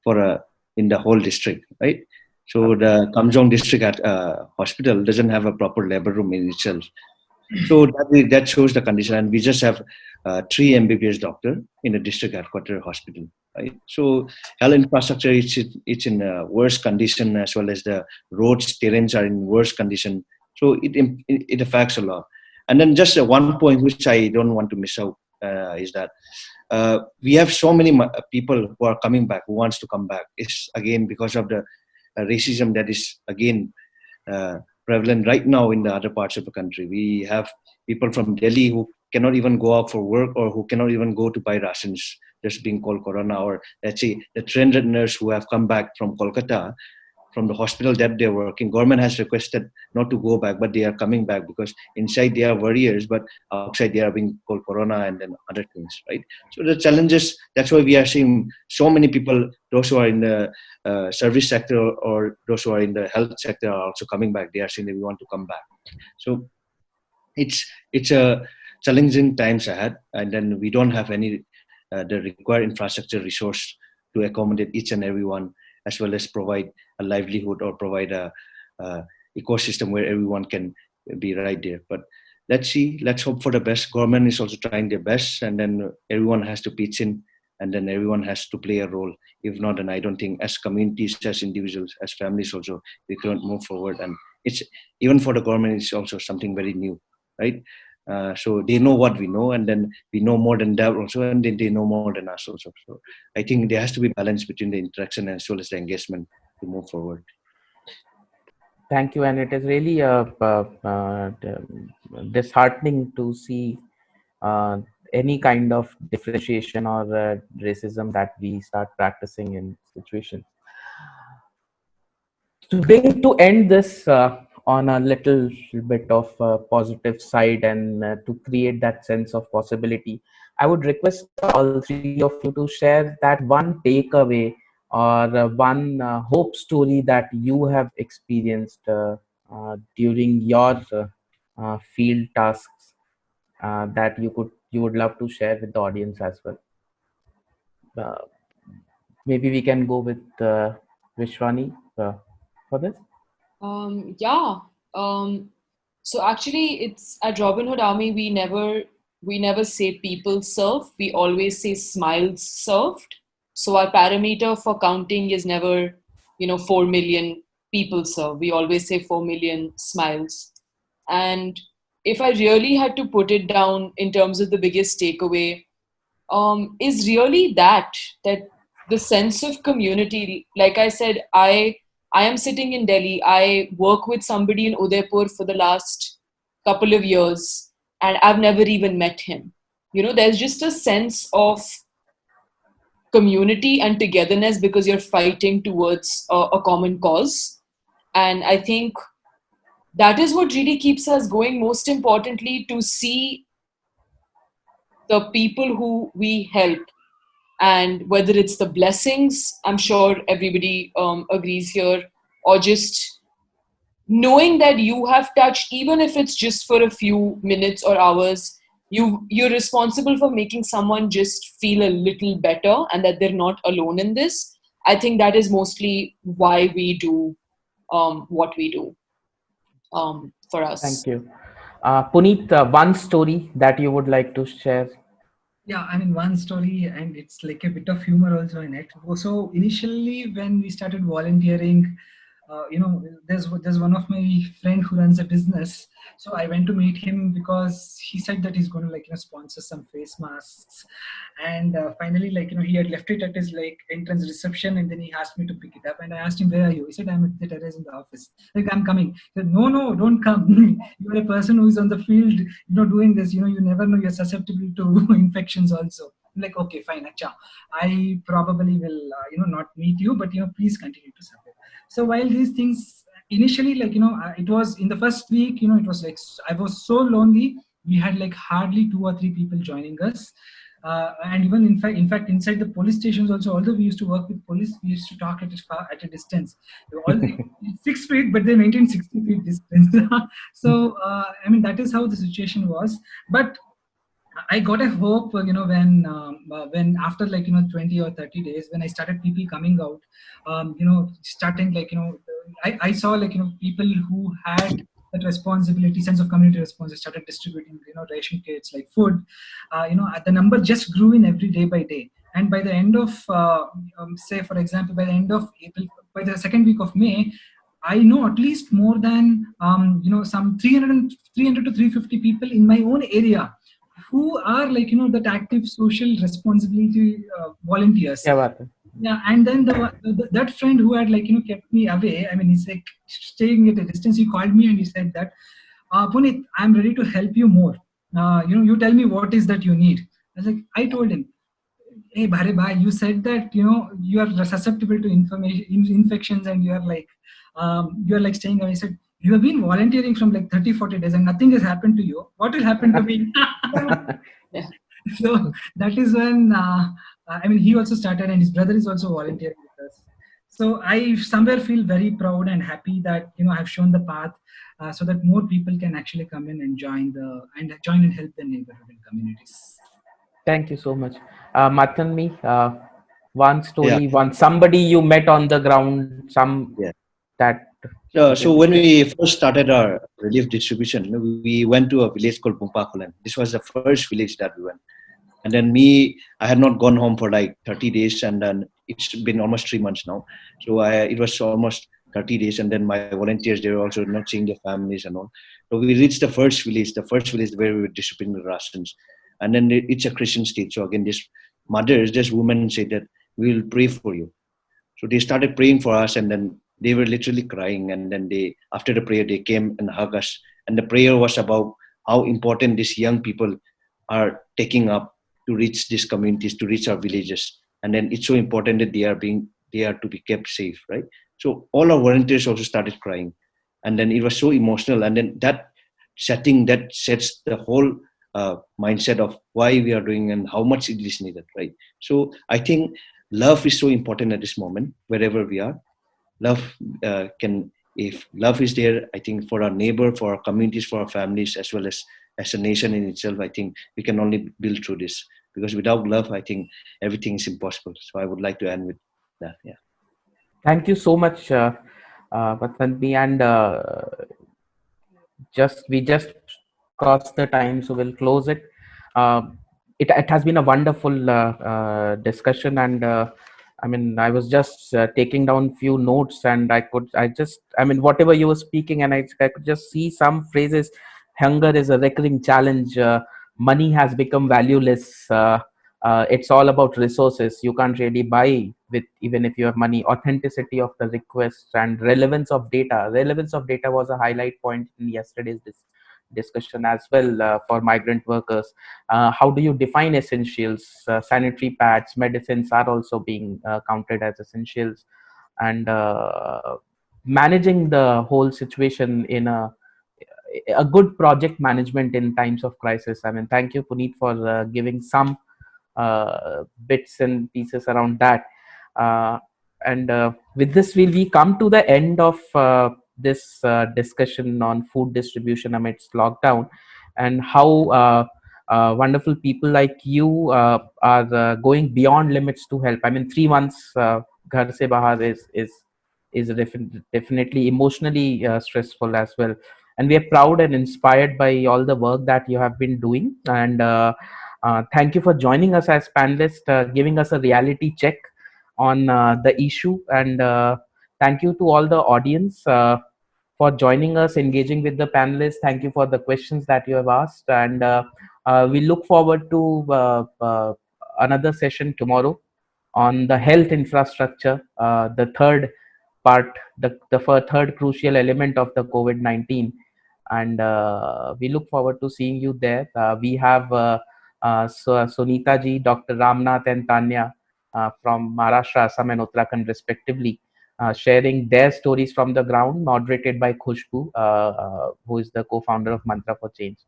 for in the whole district, right? So the Kamjong district hospital doesn't have a proper labor room in itself. So that shows the condition, and we just have 3 MBBS doctor in the district headquarter hospital, right? So health infrastructure it's in worse condition, as well as the roads terrains are in worse condition. So it affects a lot. And then just one point which I don't want to miss out is that we have so many people who are coming back, who wants to come back. It's again because of the racism that is again prevalent right now in the other parts of the country. We have people from Delhi who cannot even go out for work, or who cannot even go to buy rations, just being called corona. Or let's say the trained nurse who have come back from Kolkata, from the hospital that they're working. Government has requested not to go back, but they are coming back because inside they are warriors, but outside they are being called corona and then other things, right? So the challenges, that's why we are seeing so many people, those who are in the service sector or those who are in the health sector are also coming back. They are saying that we want to come back. So it's a challenging times ahead, and then we don't have any the required infrastructure resource to accommodate each and everyone, as well as provide a livelihood or provide a ecosystem where everyone can be right there. But let's see, let's hope for the best. Government is also trying their best, and then everyone has to pitch in, and then everyone has to play a role. If not, then I don't think as communities, as individuals, as families also, we can't move forward. And it's even for the government, it's also something very new, right? So they know what we know, and then we know more than that also, and then they know more than us also. So I think there has to be balance between the interaction as well as the engagement to move forward. Thank you, and it is really disheartening to see any kind of differentiation or racism that we start practicing in situations. To end this on a little bit of positive side, and to create that sense of possibility, I would request all three of you to share that one takeaway or one hope story that you have experienced during your field tasks that you would love to share with the audience as well. Maybe we can go with Vishwani for this. Yeah. So actually, it's at Robin Hood Army. We never say people serve. We always say smiles served. So our parameter for counting is never, 4 million people served. We always say 4 million smiles. And if I really had to put it down in terms of the biggest takeaway, is really that the sense of community. Like I said, I am sitting in Delhi. I work with somebody in Udaipur for the last couple of years, and I've never even met him. There's just a sense of community and togetherness because you're fighting towards a common cause. And I think that is what really keeps us going. Most importantly, to see the people who we help, and whether it's the blessings, I'm sure everybody agrees here, or just knowing that you have touched, even if it's just for a few minutes or hours, you're responsible for making someone just feel a little better, and that they're not alone in this. I think that is mostly why we do what we do for us. Thank you. Puneet, one story that you would like to share? Yeah, I mean, one story, and it's like a bit of humor also in it. So initially, when we started volunteering, there's one of my friend who runs a business. So I went to meet him because he said that he's going to sponsor some face masks, and finally he had left it at his entrance reception, and then he asked me to pick it up, and I asked him, where are you? He said, I'm at the terrace in the office. I'm coming. He said, no, don't come. You're a person who is on the field, doing this. You never know, you're susceptible to infections also. I'm like, okay, fine, acha. I probably will not meet you, but please continue to serve. So while these things initially, it was in the first week, it was I was so lonely. We had hardly 2 or 3 people joining us. And even in fact, inside the police stations also, although we used to work with police, we used to talk at a distance. All 6 feet, but they maintained 60 feet distance. So I mean, that is how the situation was. But I got a hope, when after 20 or 30 days, when I started people coming out, starting I saw people who had that responsibility, sense of community response, started distributing ration kits like food. The number just grew in every day by day, and by the end of say for example, by the end of April, by the second week of May, I know at least more than some 300 to 350 people in my own area who are that active social responsibility volunteers. क्या बात है? Yeah, and then that friend who had kept me away, I mean, he's like staying at a distance, he called me and he said that, Puneet, I'm ready to help you more. You tell me what is that you need. I told him, hey Bhare bhai, you said that you are susceptible to infections, and you are like staying away. I said, you have been volunteering from 30-40 days and nothing has happened to you. What will happen to me? Yeah. So that is when I mean, he also started, and his brother is also volunteering with us. So I somewhere feel very proud and happy that I've shown the path, so that more people can actually come in and join and help the neighborhood and communities. Thank you so much. Matanmi, one Yeah. story, somebody you met on the ground, Yeah. that. So when we first started our relief distribution, we went to a village called Bumpakulan. This was the first village that we went. And then I had not gone home for 30 days, and then it's been almost 3 months now. So it was almost 30 days, and then my volunteers, they were also not seeing their families and all. So we reached the first village where we were distributing the rations. And then it's a Christian state. So again, this woman said that we will pray for you. So they started praying for us, and then they were literally crying. And then after the prayer, they came and hugged us. And the prayer was about how important these young people are taking up to reach these communities, to reach our villages. And then it's so important that they are to be kept safe, right? So all our volunteers also started crying. And then it was so emotional. And then that sets the whole mindset of why we are doing and how much it is needed, right? So I think love is so important at this moment, wherever we are. Love if love is there, I think for our neighbor, for our communities, for our families, as well as a nation in itself, I think we can only build through this. Because without love, I think everything is impossible. So I would like to end with that. Yeah. Thank you so much, Matanmi, and we just crossed the time, so we'll close it. It has been a wonderful discussion, and I mean, I was just taking down few notes, and I mean, whatever you were speaking, and I could just see some phrases. Hunger is a recurring challenge. Money has become valueless. It's all about resources. You can't really buy with, even if you have money. Authenticity of the request and relevance of data. Relevance of data was a highlight point in yesterday's discussion as well, for migrant workers. How do you define essentials? Sanitary pads, medicines are also being counted as essentials, and managing the whole situation in a good project management in times of crisis. I mean, thank you, Puneet, for giving some bits and pieces around that. And with this, we come to the end of this discussion on food distribution amidst lockdown, and how wonderful people like you are going beyond limits to help. I mean, 3 months Ghar Se Bahar is definitely emotionally stressful as well. And we are proud and inspired by all the work that you have been doing. And thank you for joining us as panelists, giving us a reality check on the issue. And thank you to all the audience for joining us, engaging with the panelists. Thank you for the questions that you have asked. And we look forward to another session tomorrow on the health infrastructure, the third part, the third crucial element of the COVID-19. And we look forward to seeing you there. We have Sunita ji, Dr. Ramnath, and Tanya from Maharashtra, Assam, and Uttarakhand, respectively, sharing their stories from the ground, moderated by Khushbu, who is the co-founder of Mantra for Change.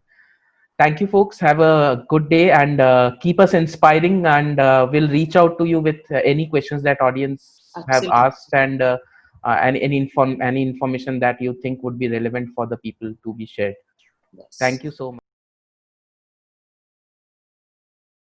Thank you, folks. Have a good day and keep us inspiring. And we'll reach out to you with any questions that audience have Absolutely. asked and any information that you think would be relevant for the people to be shared. Yes. Thank you so much.